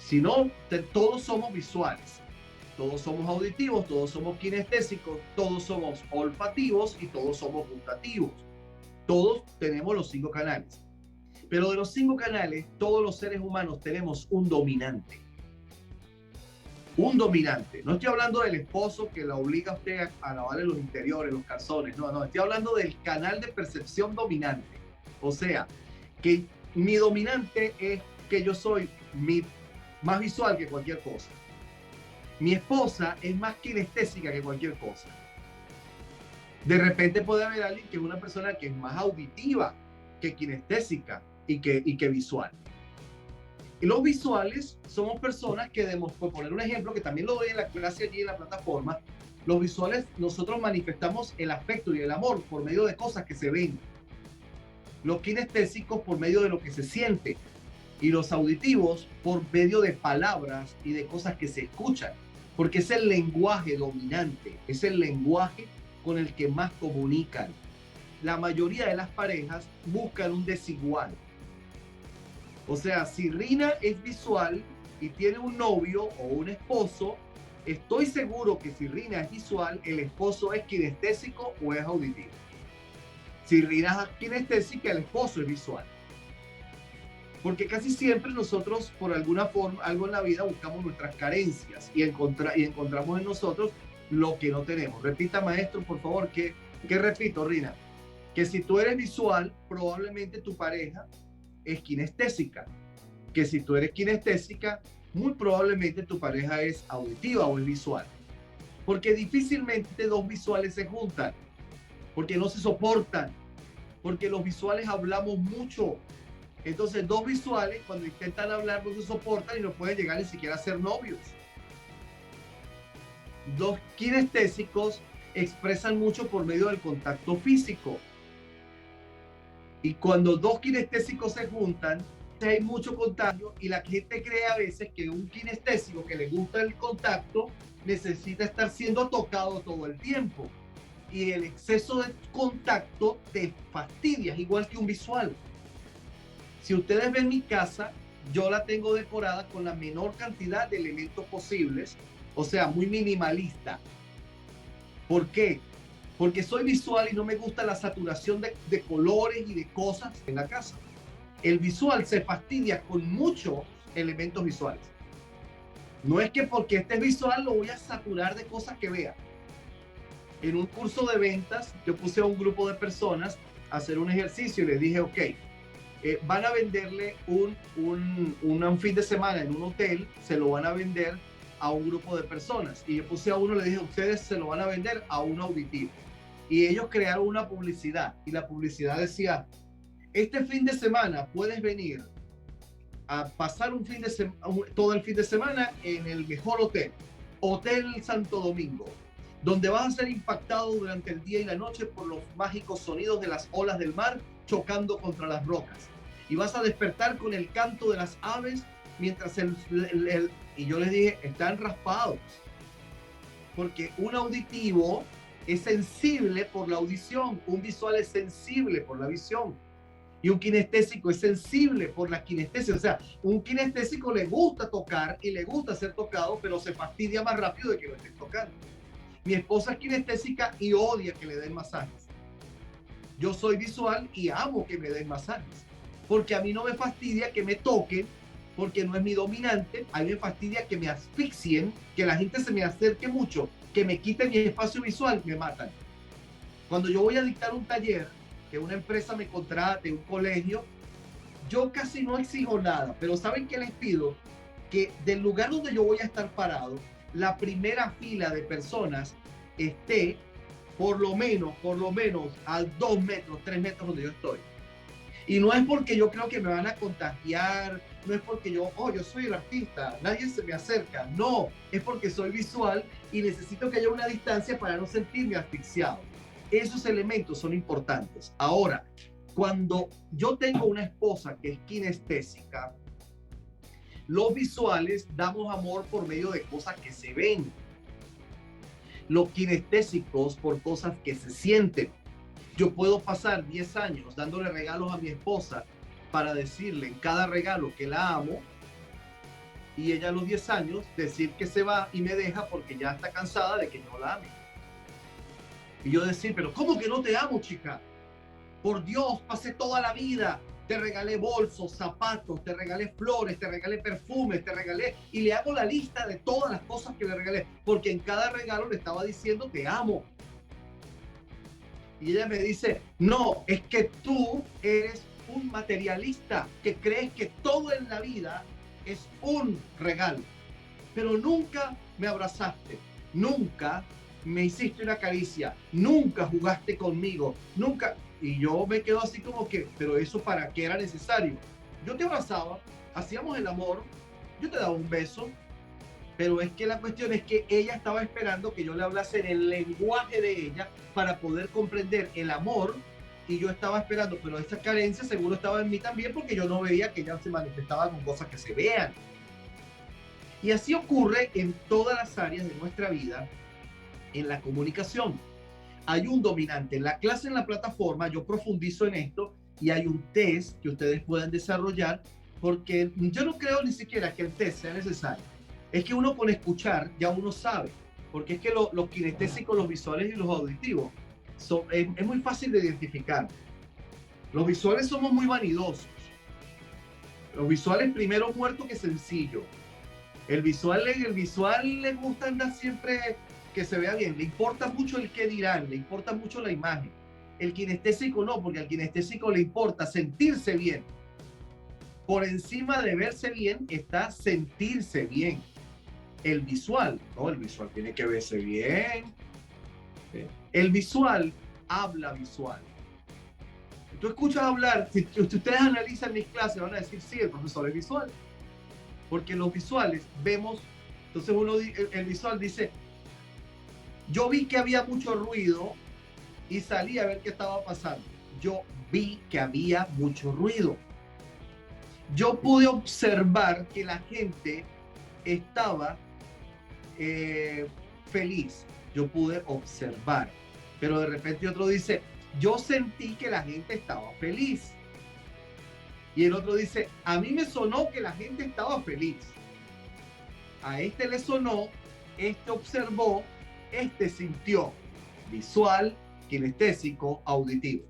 Speaker 1: si no, todos somos visuales, todos somos auditivos, todos somos kinestésicos, todos somos olfativos y todos somos gustativos. Todos tenemos los 5 canales. Pero de los 5 canales, todos los seres humanos tenemos un dominante. Un dominante. No estoy hablando del esposo que la obliga a usted a lavarle los interiores, los calzones. No, estoy hablando del canal de percepción dominante. O sea, que mi dominante es que yo soy más visual que cualquier cosa. Mi esposa es más kinestésica que cualquier cosa. De repente puede haber alguien que es una persona que es más auditiva que kinestésica y que visual. Y los visuales somos personas que, por poner un ejemplo, que también lo doy en la clase allí en la plataforma, los visuales nosotros manifestamos el afecto y el amor por medio de cosas que se ven. Los kinestésicos por medio de lo que se siente. Y los auditivos por medio de palabras y de cosas que se escuchan. Porque es el lenguaje dominante, es el lenguaje con el que más comunican. La mayoría de las parejas buscan un desigual. O sea, si Rina es visual y tiene un novio o un esposo, estoy seguro que si Rina es visual, el esposo es kinestésico o es auditivo. Si Rina es kinestésica, el esposo es visual. Porque casi siempre nosotros, por alguna forma, algo en la vida, buscamos nuestras carencias y encontramos en nosotros lo que no tenemos. Repita, maestro, por favor, ¿qué repito, Rina? Que si tú eres visual, probablemente tu pareja es kinestésica. Que si tú eres kinestésica, muy probablemente tu pareja es auditiva o es visual. Porque difícilmente 2 visuales se juntan. Porque no se soportan. Porque los visuales hablamos mucho. Entonces, 2 visuales, cuando intentan hablar, no se soportan y no pueden llegar ni siquiera a ser novios. 2 kinestésicos expresan mucho por medio del contacto físico. Y cuando 2 kinestésicos se juntan, hay mucho contagio y la gente cree a veces que un kinestésico que le gusta el contacto necesita estar siendo tocado todo el tiempo. Y el exceso de contacto te fastidia, igual que un visual. Si ustedes ven mi casa, yo la tengo decorada con la menor cantidad de elementos posibles, o sea, muy minimalista. ¿Por qué? Porque soy visual y no me gusta la saturación de colores y de cosas en la casa. El visual se fastidia con muchos elementos visuales. No es que porque este es visual lo voy a saturar de cosas que vea. En un curso de ventas, yo puse a un grupo de personas a hacer un ejercicio y les dije, ok, van a venderle un fin de semana en un hotel, se lo van a vender a un grupo de personas. Y yo puse a uno, le dije, ustedes se lo van a vender a un auditivo. Y ellos crearon una publicidad y la publicidad decía, este fin de semana puedes venir a pasar todo el fin de semana en el mejor hotel, Hotel Santo Domingo. donde vas a ser impactado durante el día y la noche por los mágicos sonidos de las olas del mar chocando contra las rocas. Y vas a despertar con el canto de las aves mientras y yo les dije, están raspados. Porque un auditivo es sensible por la audición, un visual es sensible por la visión. Y un kinestésico es sensible por la kinestesia. O sea, un kinestésico le gusta tocar y le gusta ser tocado, pero se fastidia más rápido de que lo estén tocando. Mi esposa es kinestésica y odia que le den masajes. Yo soy visual y amo que me den masajes. Porque a mí no me fastidia que me toquen, porque no es mi dominante. A mí me fastidia que me asfixien, que la gente se me acerque mucho, que me quiten mi espacio visual, me matan. Cuando yo voy a dictar un taller, que una empresa me contrate, un colegio, yo casi no exijo nada, pero ¿saben qué les pido? Que del lugar donde yo voy a estar parado, la primera fila de personas esté por lo menos a 2 metros, 3 metros donde yo estoy. Y no es porque yo creo que me van a contagiar, no es porque yo soy el artista, nadie se me acerca, no, es porque soy visual y necesito que haya una distancia para no sentirme asfixiado. Esos elementos son importantes. Ahora, cuando yo tengo una esposa que es kinestésica, los visuales damos amor por medio de cosas que se ven. Los kinestésicos por cosas que se sienten. Yo puedo pasar 10 años dándole regalos a mi esposa para decirle en cada regalo que la amo, y ella a los 10 años decir que se va y me deja porque ya está cansada de que no la ame. Y yo decir, pero ¿cómo que no te amo, chica? Por Dios, pasé toda la vida, te regalé bolsos, zapatos, te regalé flores, te regalé perfumes, te regalé, y le hago la lista de todas las cosas que le regalé, porque en cada regalo le estaba diciendo te amo. Y ella me dice, no, es que tú eres un materialista que crees que todo en la vida es un regalo, pero nunca me abrazaste, nunca me hiciste una caricia, nunca jugaste conmigo, nunca. Y yo me quedo así como que, pero eso para qué era necesario. Yo te abrazaba, hacíamos el amor, yo te daba un beso, pero es que la cuestión es que ella estaba esperando que yo le hablase en el lenguaje de ella para poder comprender el amor, y yo estaba esperando, pero esa carencia seguro estaba en mí también porque yo no veía que ella se manifestaba con cosas que se vean. Y así ocurre en todas las áreas de nuestra vida, en la comunicación. Hay un dominante. En la clase, en la plataforma, yo profundizo en esto y hay un test que ustedes puedan desarrollar, porque yo no creo ni siquiera que el test sea necesario. Es que uno con escuchar ya uno sabe, porque es que los kinestésicos, los visuales y los auditivos es muy fácil de identificar. Los visuales somos muy vanidosos. Los visuales primero muerto que sencillo. El visual le gusta andar siempre que se vea bien, le importa mucho el qué dirán, le importa mucho la imagen. El kinestésico no, porque al kinestésico le importa sentirse bien. Por encima de verse bien está sentirse bien. El visual, no, el visual tiene que verse bien. El visual habla visual. Tú escuchas hablar, si ustedes analizan mis clases, van a decir, sí, el profesor es visual. Porque los visuales vemos, entonces el visual dice, yo vi que había mucho ruido y salí a ver qué estaba pasando. Yo vi que había mucho ruido. Yo pude observar que la gente estaba feliz. Yo pude observar. Pero de repente otro dice, yo sentí que la gente estaba feliz. Y el otro dice, a mí me sonó que la gente estaba feliz. A este le sonó, este observó, este sintió. Visual, kinestésico, auditivo.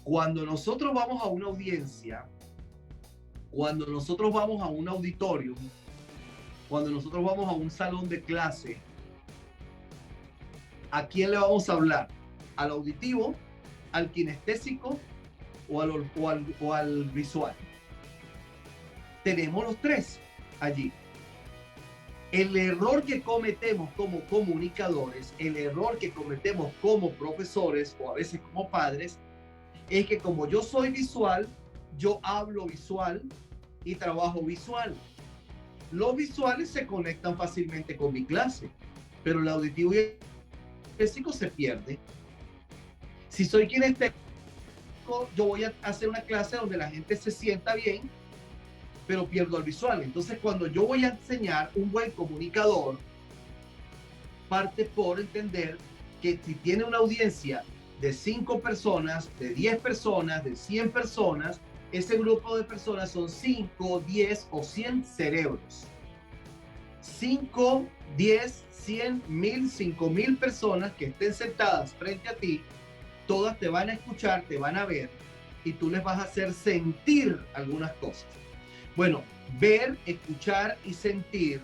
Speaker 1: Cuando nosotros vamos a una audiencia, cuando nosotros vamos a un auditorio, cuando nosotros vamos a un salón de clase, ¿a quién le vamos a hablar? ¿Al auditivo, al kinestésico o al visual? Tenemos los tres allí. El error que cometemos como comunicadores, el error que cometemos como profesores o a veces como padres, es que como yo soy visual, yo hablo visual y trabajo visual. Los visuales se conectan fácilmente con mi clase, pero el auditivo y kinestésico se pierde. Si soy kinestésico, yo voy a hacer una clase donde la gente se sienta bien, pero pierdo el visual. Entonces, cuando yo voy a enseñar, un buen comunicador parte por entender que si tiene una audiencia de 5 personas, de 10 personas, de 100 personas, ese grupo de personas son 5, 10 o 100 cerebros. 5, 10, 100, 1000, 5000 personas que estén sentadas frente a ti, todas te van a escuchar, te van a ver y tú les vas a hacer sentir algunas cosas. Bueno, ver, escuchar y sentir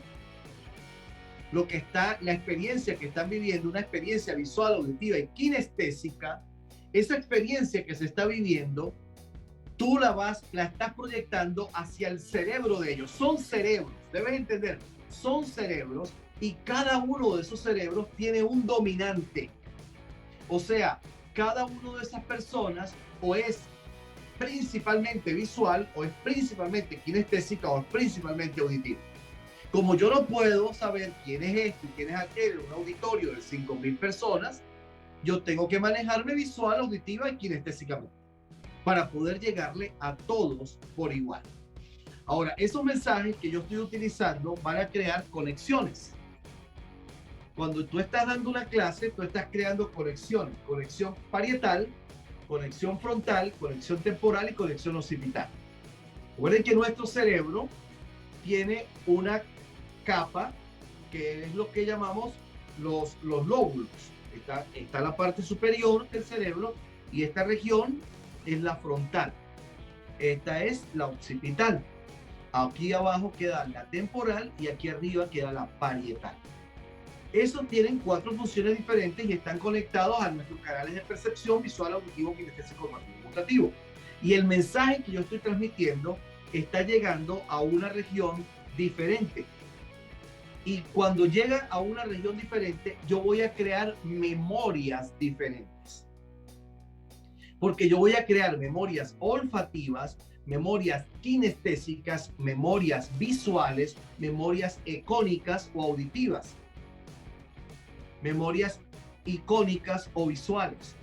Speaker 1: lo que está, la experiencia que están viviendo, una experiencia visual, auditiva y kinestésica, esa experiencia que se está viviendo, tú la estás proyectando hacia el cerebro de ellos. Son cerebros, debes entender, son cerebros y cada uno de esos cerebros tiene un dominante. O sea, cada uno de esas personas o es principalmente visual, o es principalmente kinestésica, o es principalmente auditiva. Como yo no puedo saber quién es este y quién es aquel en un auditorio de 5000 personas, yo tengo que manejarme visual, auditiva y kinestésicamente para poder llegarle a todos por igual. Ahora, esos mensajes que yo estoy utilizando van a crear conexiones. Cuando tú estás dando una clase, tú estás creando conexiones. Conexión parietal, conexión frontal, conexión temporal y conexión occipital. Recuerden que nuestro cerebro tiene una capa que es lo que llamamos los lóbulos. Está la parte superior del cerebro y esta región es la frontal. Esta es la occipital. Aquí abajo queda la temporal y aquí arriba queda la parietal. Esos tienen 4 funciones diferentes y están conectados a nuestros canales de percepción visual, auditivo, kinestésico, gustativo. Y el mensaje que yo estoy transmitiendo está llegando a una región diferente. Y cuando llega a una región diferente, yo voy a crear memorias diferentes. Porque yo voy a crear memorias olfativas, memorias kinestésicas, memorias visuales, memorias icónicas o auditivas, memorias icónicas o visuales.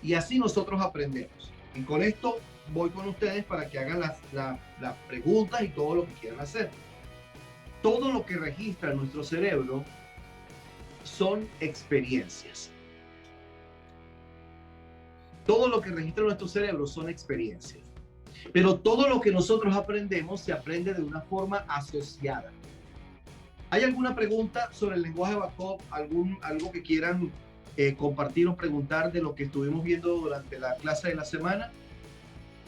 Speaker 1: Y así nosotros aprendemos. Y con esto voy con ustedes para que hagan las preguntas y todo lo que quieran hacer. Todo lo que registra nuestro cerebro son experiencias. Todo lo que registra nuestro cerebro son experiencias. Pero todo lo que nosotros aprendemos se aprende de una forma asociada. ¿Hay alguna pregunta sobre el lenguaje Backup? ¿Algo que quieran compartir o preguntar de lo que estuvimos viendo durante la clase de la semana?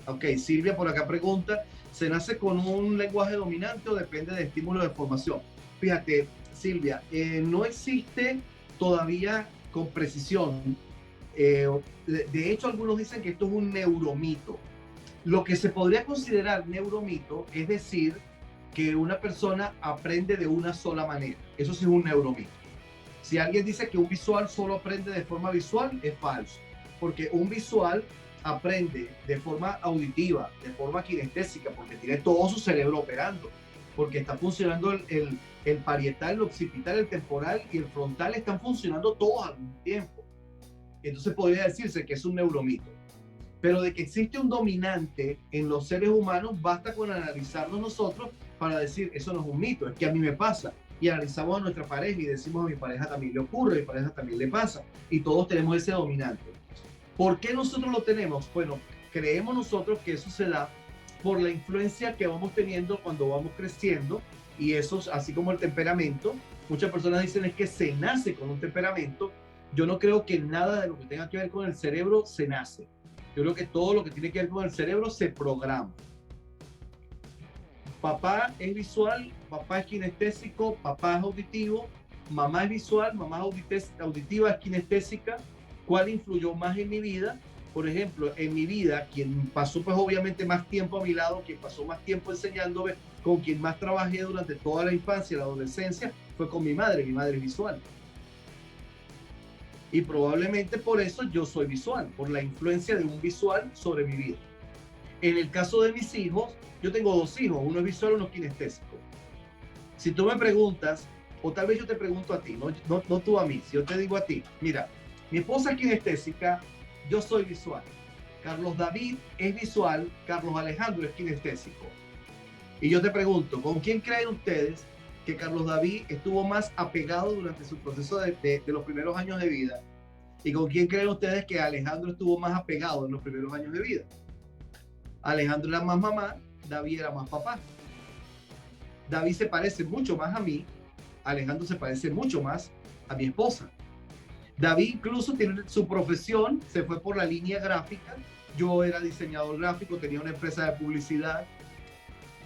Speaker 1: Ok, Silvia por acá pregunta, ¿se nace con un lenguaje dominante o depende de estímulo de formación? Fíjate, Silvia, no existe todavía con precisión. De hecho, algunos dicen que esto es un neuromito. Lo que se podría considerar neuromito es decir que una persona aprende de una sola manera. Eso sí es un neuromito. Si alguien dice que un visual solo aprende de forma visual, es falso. Porque un visual aprende de forma auditiva, de forma kinestésica, porque tiene todo su cerebro operando, porque está funcionando el parietal, el occipital, el temporal y el frontal están funcionando todos al mismo tiempo. Entonces podría decirse que es un neuromito. Pero de que existe un dominante en los seres humanos, basta con analizarnos nosotros para decir, eso no es un mito, es que a mí me pasa. Y analizamos a nuestra pareja y decimos, a mi pareja también le ocurre, a mi pareja también le pasa. Y todos tenemos ese dominante. ¿Por qué nosotros lo tenemos? Bueno, creemos nosotros que eso se da por la influencia que vamos teniendo cuando vamos creciendo, y eso, así como el temperamento, muchas personas dicen es que se nace con un temperamento. Yo no creo que nada de lo que tenga que ver con el cerebro se nace. Yo creo que todo lo que tiene que ver con el cerebro se programa. Papá es visual, papá es kinestésico, papá es auditivo, mamá es visual, mamá es auditiva, es kinestésica. ¿Cuál influyó más en mi vida? Por ejemplo, en mi vida, quien pasó pues obviamente más tiempo a mi lado, quien pasó más tiempo enseñándome, con quien más trabajé durante toda la infancia y la adolescencia, fue con mi madre es visual. Y probablemente por eso yo soy visual, por la influencia de un visual sobre mi vida. En el caso de mis hijos, yo tengo 2 hijos, uno es visual, uno es kinestésico. Si tú me preguntas, o tal vez yo te pregunto a ti, no tú a mí, si yo te digo a ti, mira, Mi esposa es kinestésica, yo soy visual. Carlos David es visual, Carlos Alejandro es kinestésico. Y yo te pregunto, ¿con quién creen ustedes que Carlos David estuvo más apegado durante su proceso de los primeros años de vida? ¿Y con quién creen ustedes que Alejandro estuvo más apegado en los primeros años de vida? Alejandro era más mamá, David era más papá. David se parece mucho más a mí, Alejandro se parece mucho más a mi esposa. David incluso tiene su profesión, se fue por la línea gráfica. Yo era diseñador gráfico, tenía una empresa de publicidad,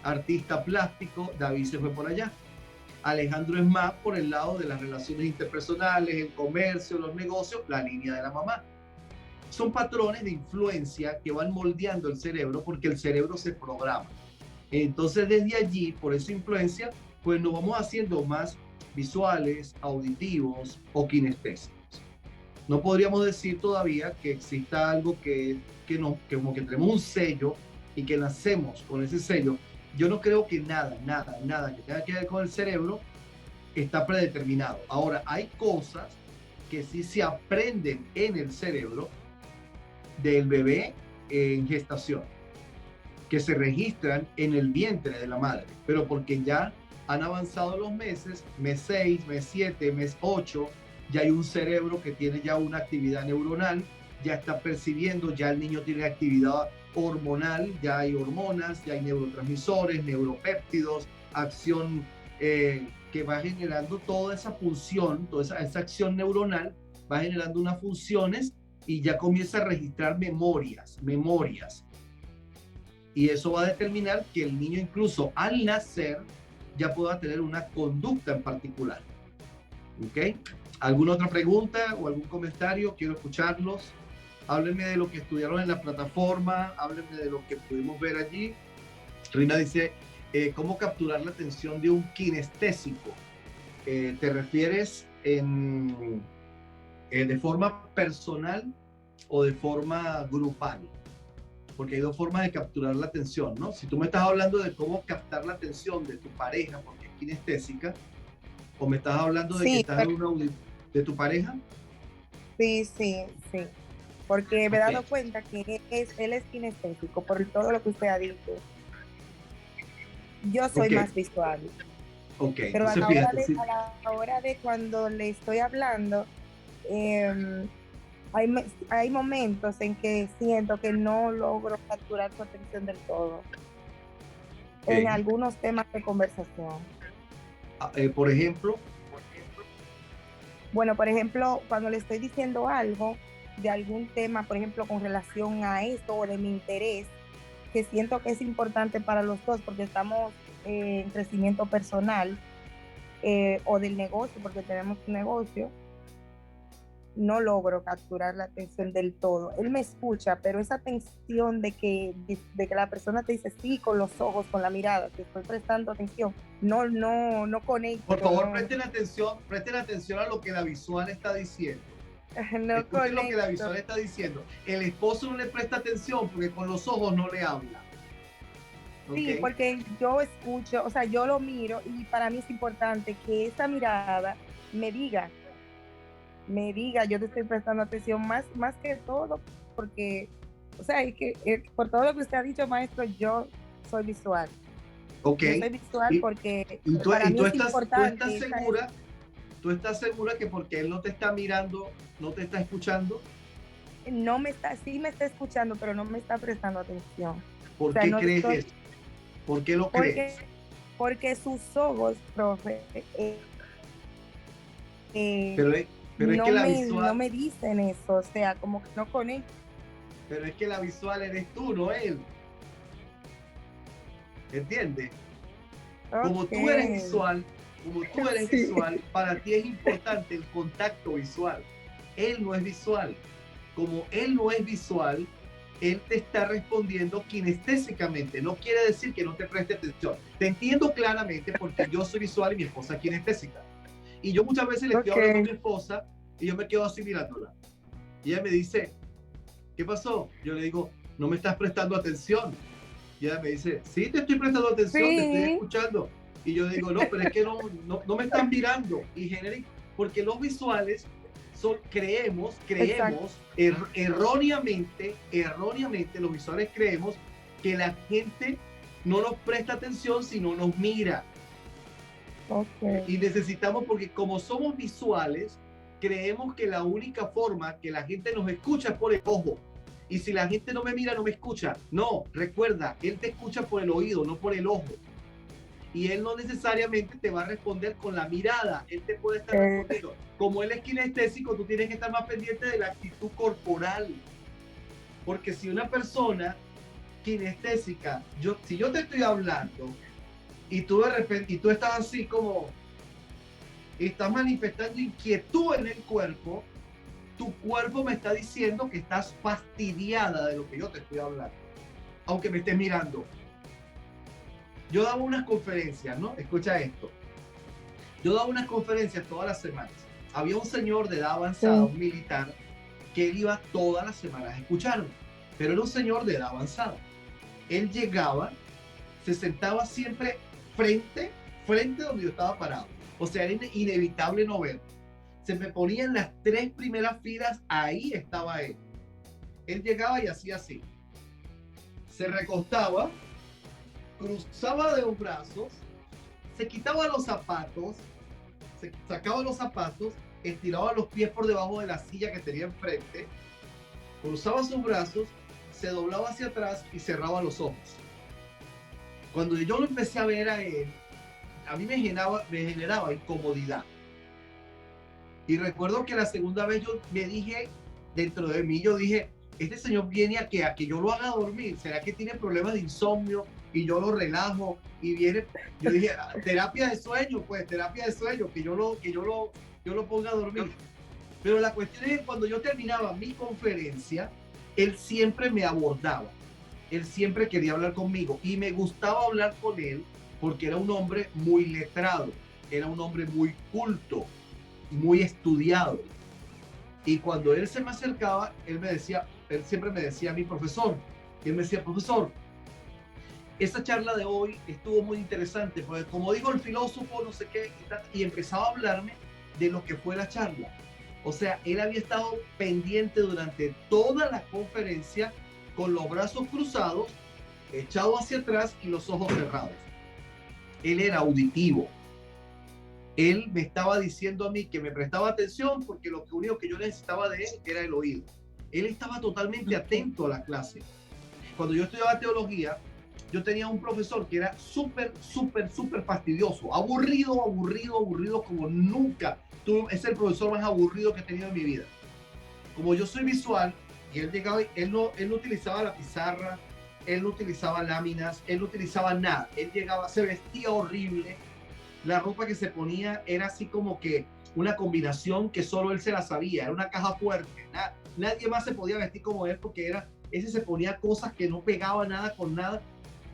Speaker 1: artista plástico, David se fue por allá. Alejandro es más por el lado de las relaciones interpersonales, el comercio, los negocios, la línea de la mamá. Son patrones de influencia que van moldeando el cerebro porque el cerebro se programa. Entonces desde allí, por esa influencia, pues nos vamos haciendo más visuales, auditivos o kinestésicos. No podríamos decir todavía que exista algo que como que tenemos un sello y que nacemos con ese sello. Yo no creo que nada que tenga que ver con el cerebro está predeterminado. Ahora, hay cosas que sí se aprenden en el cerebro del bebé en gestación, que se registran en el vientre de la madre, pero porque ya han avanzado los meses, mes 6, mes 7, mes 8, ya hay un cerebro que tiene ya una actividad neuronal, ya está percibiendo, ya el niño tiene actividad hormonal, ya hay hormonas, ya hay neurotransmisores, neuropéptidos, acción que va generando toda esa función, toda esa acción neuronal, va generando unas funciones y ya comienza a registrar memorias. Y eso va a determinar que el niño incluso al nacer ya pueda tener una conducta en particular. ¿Ok? ¿Alguna otra pregunta o algún comentario? Quiero escucharlos. Háblenme de lo que estudiaron en la plataforma, háblenme de lo que pudimos ver allí. Rina dice, ¿cómo capturar la atención de un kinestésico? ¿Te refieres de forma personal o de forma grupal? Porque hay dos formas de capturar la atención, ¿no? Si tú me estás hablando de cómo captar la atención de tu pareja porque es kinestésica, o me estás hablando de que estás en una de tu pareja.
Speaker 3: Sí, porque me he dado cuenta que él es kinestésico por todo lo que usted ha dicho. Yo soy más visual. Pero a la hora de cuando le estoy hablando, hay momentos en que siento que no logro capturar su atención del todo en algunos temas de conversación.
Speaker 1: Por ejemplo.
Speaker 3: Bueno, por ejemplo, cuando le estoy diciendo algo de algún tema, por ejemplo, con relación a esto o de mi interés, que siento que es importante para los dos porque estamos en crecimiento personal o del negocio, porque tenemos un negocio, no logro capturar la atención del todo. Él me escucha, pero esa atención de que la persona te dice sí con los ojos, con la mirada, que estoy prestando atención, no conecto.
Speaker 1: Por favor, presten atención a lo que la visual está diciendo. Escuchen lo que la visual está diciendo. El esposo no le presta atención porque con los ojos no le habla.
Speaker 3: Sí, porque yo escucho, o sea, yo lo miro y para mí es importante que esa mirada me diga, yo te estoy prestando atención más que todo, porque, o sea, es que por todo lo que usted ha dicho, maestro, yo soy visual.
Speaker 1: Yo
Speaker 3: soy visual porque para mí es importante.
Speaker 1: ¿Tú estás segura que porque él no te está mirando, no te está escuchando?
Speaker 3: Sí me está escuchando, pero no me está prestando atención.
Speaker 1: ¿Por qué crees eso? ¿Por qué lo crees?
Speaker 3: Porque sus ojos, profe,
Speaker 1: pero es que la visual
Speaker 3: no me dicen eso, o sea, como que no conecto.
Speaker 1: Pero es que la visual eres tú, no él. ¿Entiendes? Como tú eres visual, para ti es importante el contacto visual. Él no es visual. Como él no es visual, él te está respondiendo kinestésicamente. No quiere decir que no te preste atención. Te entiendo claramente porque yo soy visual y mi esposa es kinestésica. Y yo muchas veces le estoy hablando a mi esposa y yo me quedo así mirándola. Y ella me dice, ¿qué pasó? Yo le digo, no me estás prestando atención. Y ella me dice, sí, te estoy prestando atención, te estoy escuchando. Y yo digo, no, pero es que no me están mirando. Y porque los visuales creemos,
Speaker 3: Exacto.
Speaker 1: erróneamente, los visuales creemos que la gente no nos presta atención, sino nos mira.
Speaker 3: Ok.
Speaker 1: Y necesitamos, porque como somos visuales, creemos que la única forma que la gente nos escucha es por el ojo. Y si la gente no me mira, no me escucha. No, recuerda, él te escucha por el oído, no por el ojo. Y él no necesariamente te va a responder con la mirada. Él te puede estar respondiendo. Como él es kinestésico, tú tienes que estar más pendiente de la actitud corporal. Porque si una persona kinestésica, si yo te estoy hablando y tú de repente, y tú estás así como, estás manifestando inquietud en el cuerpo, tu cuerpo me está diciendo que estás fastidiada de lo que yo te estoy hablando, aunque me estés mirando. Yo daba unas conferencias, ¿no? Escucha esto. Yo daba unas conferencias todas las semanas. Había un señor de edad avanzada, un militar, que él iba todas las semanas a escucharme, pero era un señor de edad avanzada. Él llegaba, se sentaba siempre frente donde yo estaba parado. O sea, era inevitable no ver. Se me ponía en las 3 primeras filas, ahí estaba él. Él llegaba y hacía así. Se recostaba, cruzaba de los brazos, se quitaba los zapatos, se sacaba los zapatos, estiraba los pies por debajo de la silla que tenía enfrente, cruzaba sus brazos, se doblaba hacia atrás y cerraba los ojos. Cuando yo lo empecé a ver a él, a mí me generaba incomodidad. Y recuerdo que la segunda vez yo me dije, dentro de mí, yo dije, este señor viene a que yo lo haga dormir. ¿Será que tiene problemas de insomnio y yo lo relajo? Y viene, yo dije, terapia de sueño, pues, terapia de sueño, que yo lo ponga a dormir. Pero la cuestión es que cuando yo terminaba mi conferencia, él siempre me abordaba. Él siempre quería hablar conmigo y me gustaba hablar con él porque era un hombre muy letrado, era un hombre muy culto, muy estudiado. Y cuando él se me acercaba, él siempre me decía a mi profesor, él me decía, profesor, esa charla de hoy estuvo muy interesante, porque como digo el filósofo, no sé qué, y empezaba a hablarme de lo que fue la charla. O sea, él había estado pendiente durante toda la conferencia con los brazos cruzados, echado hacia atrás y los ojos cerrados. Él era auditivo. Él me estaba diciendo a mí que me prestaba atención porque lo único que yo necesitaba de él era el oído. Él estaba totalmente atento a la clase. Cuando yo estudiaba teología, yo tenía un profesor que era súper fastidioso, aburrido como nunca. Es el profesor más aburrido que he tenido en mi vida. Como yo soy visual, y él llegaba, él no utilizaba la pizarra, él no utilizaba láminas, él no utilizaba nada. Él llegaba, se vestía horrible, la ropa que se ponía era así como que una combinación que solo él se la sabía, era una caja fuerte. Nadie más se podía vestir como él porque ese se ponía cosas que no pegaba nada con nada.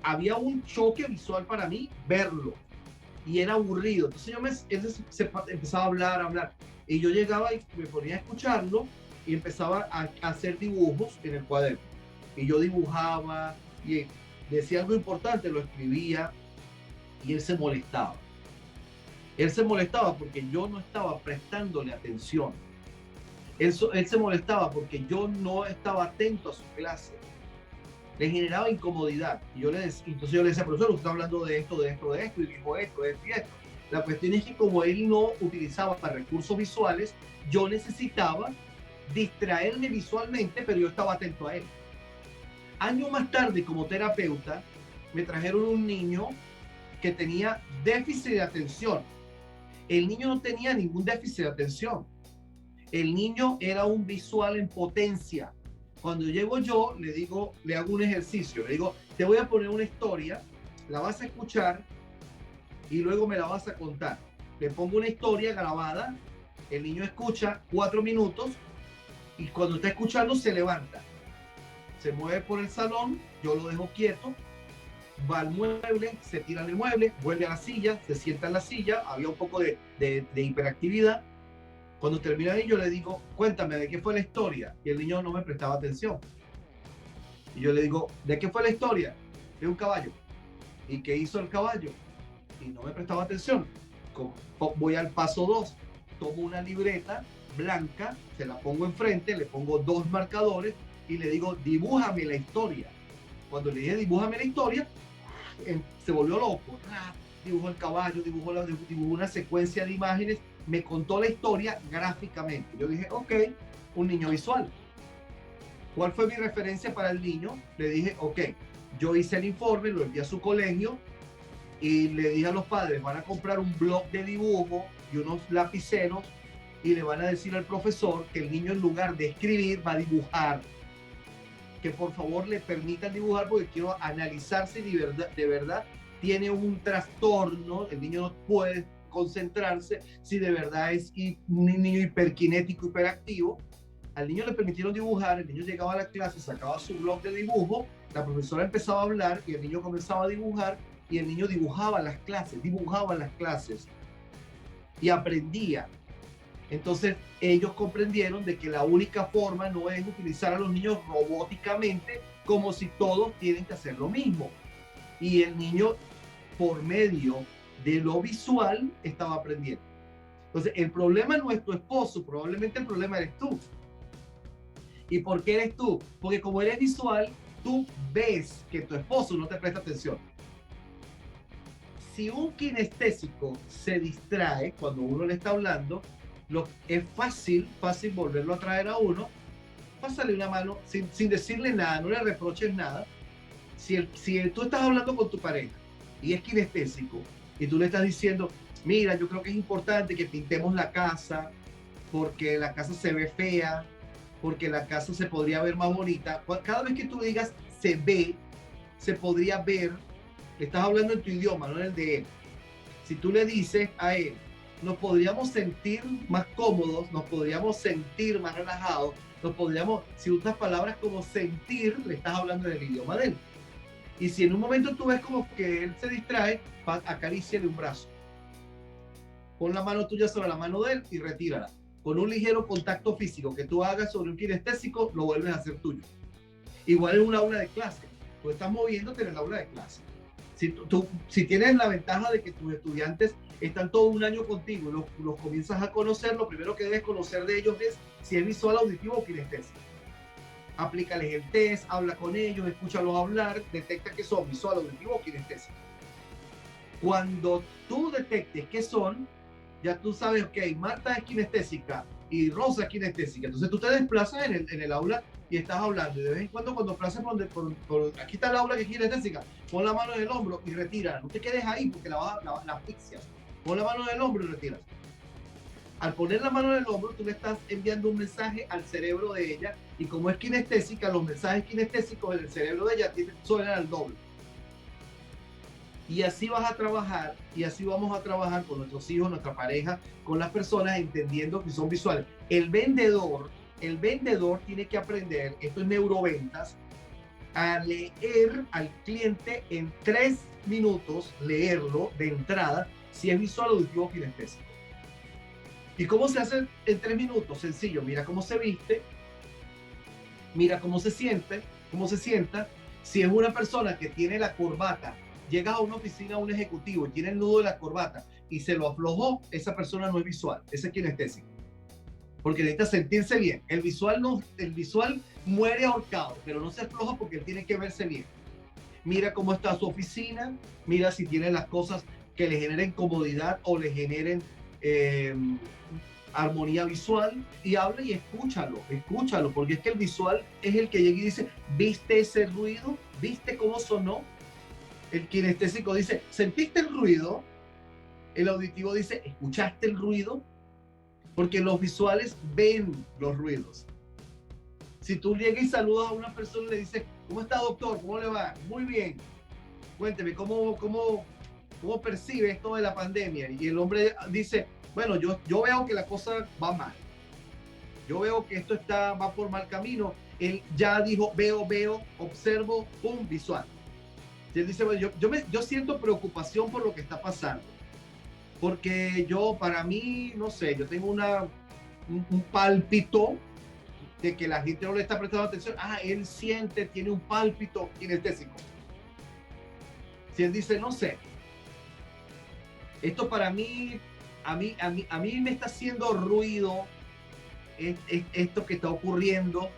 Speaker 1: Había un choque visual para mí verlo y era aburrido. Entonces él empezaba a hablar y yo llegaba y me ponía a escucharlo y empezaba a hacer dibujos en el cuaderno. Y yo dibujaba y decía algo importante, lo escribía y él se molestaba. Él se molestaba porque yo no estaba prestándole atención. Él se molestaba porque yo no estaba atento a su clase. Le generaba incomodidad. Y entonces yo le decía, profesor, usted está hablando de esto, y dijo esto y esto. La cuestión es que como él no utilizaba recursos visuales, yo necesitaba distraerme visualmente, pero yo estaba atento a él. Años más tarde, como terapeuta, me trajeron un niño que tenía déficit de atención. El niño no tenía ningún déficit de atención. El niño era un visual en potencia. Cuando llego yo, le hago un ejercicio. Le digo, te voy a poner una historia, la vas a escuchar y luego me la vas a contar. Le pongo una historia grabada, el niño escucha 4 minutos y cuando está escuchando se levanta. Se mueve por el salón, yo lo dejo quieto, va al mueble, se tira del mueble, vuelve a la silla, se sienta en la silla, había un poco de hiperactividad. Cuando termina ahí yo le digo, cuéntame, ¿de qué fue la historia? Y el niño no me prestaba atención. Y yo le digo, ¿de qué fue la historia? De un caballo. ¿Y qué hizo el caballo? Y no me prestaba atención. Voy al paso 2, tomo una libreta blanca, se la pongo enfrente, le pongo 2 marcadores y le digo, dibújame la historia. Cuando le dije, dibújame la historia, se volvió loco. Dibujó el caballo, dibujó una secuencia de imágenes, me contó la historia gráficamente. Yo dije, ok, un niño visual. ¿Cuál fue mi referencia para el niño? Le dije, ok, yo hice el informe, lo envié a su colegio y le dije a los padres, van a comprar un bloc de dibujo y unos lapiceros y le van a decir al profesor que el niño en lugar de escribir va a dibujar. Que por favor le permitan dibujar porque quiero analizar si de verdad tiene un trastorno, el niño no puede concentrarse, si de verdad es un niño hiperkinético, hiperactivo. Al niño le permitieron dibujar, el niño llegaba a la clase, sacaba su blog de dibujo, la profesora empezaba a hablar y el niño comenzaba a dibujar y el niño dibujaba las clases y aprendía. Entonces ellos comprendieron de que la única forma no es utilizar a los niños robóticamente como si todos tienen que hacer lo mismo. Y el niño, por medio de lo visual, estaba aprendiendo. Entonces el problema no es tu esposo, probablemente el problema eres tú. ¿Y por qué eres tú? Porque como eres visual, tú ves que tu esposo no te presta atención. Si un kinestésico se distrae cuando uno le está hablando, es fácil volverlo a traer a uno, pásale una mano sin decirle nada, no le reproches nada. Si tú estás hablando con tu pareja y es kinestésico y tú le estás diciendo, mira, yo creo que es importante que pintemos la casa porque la casa se ve fea, porque la casa se podría ver más bonita. Cada vez que tú digas se ve, se podría ver, le estás hablando en tu idioma, no en el de él. Si tú le dices a él, nos podríamos sentir más cómodos, nos podríamos sentir más relajados, si usas palabras como sentir, le estás hablando en el idioma de él. Y si en un momento tú ves como que él se distrae, acaríciale un brazo. Pon la mano tuya sobre la mano de él y retírala. Con un ligero contacto físico que tú hagas sobre un kinestésico, lo vuelves a hacer tuyo. Igual en un aula de clase. Tú estás moviéndote en el aula de clase. Si tienes la ventaja de que tus estudiantes están todo un año contigo y los comienzas a conocer, lo primero que debes conocer de ellos es si es visual, auditivo o kinestésico. Aplícales el test, habla con ellos, escúchalos hablar, detecta que son visual, auditivo o kinestésico. Cuando tú detectes que son, ya tú sabes, ok, Marta es kinestésica y Rosa es kinestésica. Entonces tú te desplazas en el aula y estás hablando. Y de vez en cuando pases por aquí está el aula que es kinestésica, pon la mano en el hombro y retírala. No te quedes ahí porque la asfixias. Pon la mano en el hombro y retírala. Al poner la mano en el hombro, tú le estás enviando un mensaje al cerebro de ella y como es kinestésica, los mensajes kinestésicos en el cerebro de ella suenan al doble. Y así vas a trabajar, y así vamos a trabajar con nuestros hijos, nuestra pareja, con las personas, entendiendo que son visuales. El vendedor tiene que aprender, esto es neuroventas, a leer al cliente en 3 minutos, leerlo de entrada, si es visual, auditivo o kinestésico. ¿Y cómo se hace en 3 minutos? Sencillo, mira cómo se viste, mira cómo se siente, cómo se sienta. Si es una persona que tiene la corbata, llegas a una oficina, a un ejecutivo y tiene el nudo de la corbata y se lo aflojó, esa persona no es visual, ese es kinestésico. Porque necesita sentirse bien. El visual muere ahorcado, pero no se afloja porque él tiene que verse bien. Mira cómo está su oficina, mira si tiene las cosas que le generen comodidad o le generen armonía visual y habla y escúchalo, porque es que el visual es el que llega y dice, ¿viste ese ruido? ¿Viste cómo sonó? El kinestésico dice, ¿sentiste el ruido? El auditivo dice, ¿escuchaste el ruido? Porque los visuales ven los ruidos. Si tú llegas y saludas a una persona y le dices, ¿cómo está, doctor? ¿Cómo le va? Muy bien. Cuénteme, ¿cómo percibe esto de la pandemia? Y el hombre dice, bueno, yo veo que la cosa va mal. Yo veo que esto va por mal camino. Él ya dijo, veo, observo, pum, visual. Y él dice, bueno, yo siento preocupación por lo que está pasando. Porque para mí, no sé, yo tengo un pálpito de que la gente no le está prestando atención. Él tiene un pálpito kinestésico. Si él dice, no sé, esto para mí, a mí me está haciendo ruido esto que está ocurriendo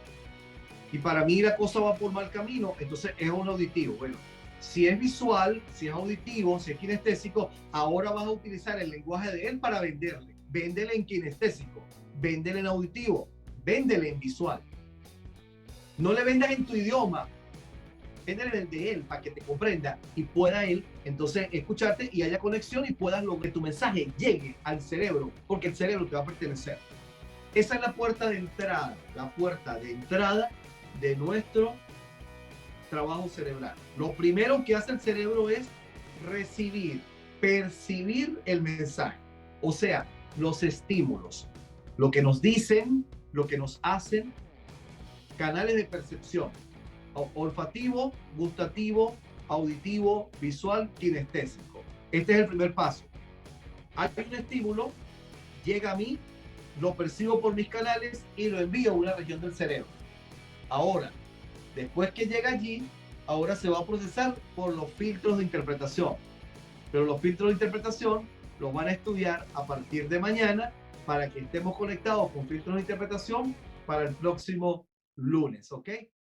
Speaker 1: y para mí la cosa va por mal camino, entonces es un auditivo. Bueno, si es visual, si es auditivo, si es kinestésico, ahora vas a utilizar el lenguaje de él para venderle. Véndele en kinestésico, véndele en auditivo, véndele en visual. No le vendas en tu idioma, véndele en el de él para que te comprenda y pueda él entonces escucharte y haya conexión y puedas lograr que tu mensaje llegue al cerebro, porque el cerebro te va a pertenecer. Esa es la puerta de entrada de nuestro trabajo cerebral. Lo primero que hace el cerebro es recibir, percibir el mensaje, o sea, los estímulos, lo que nos dicen, lo que nos hacen, canales de percepción, olfativo, gustativo, auditivo, visual, kinestésico. Este es el primer paso. Hay un estímulo, llega a mí, lo percibo por mis canales y lo envío a una región del cerebro. Ahora, después que llega allí, ahora se va a procesar por los filtros de interpretación. Pero los filtros de interpretación los van a estudiar a partir de mañana para que estemos conectados con filtros de interpretación para el próximo lunes, ¿ok?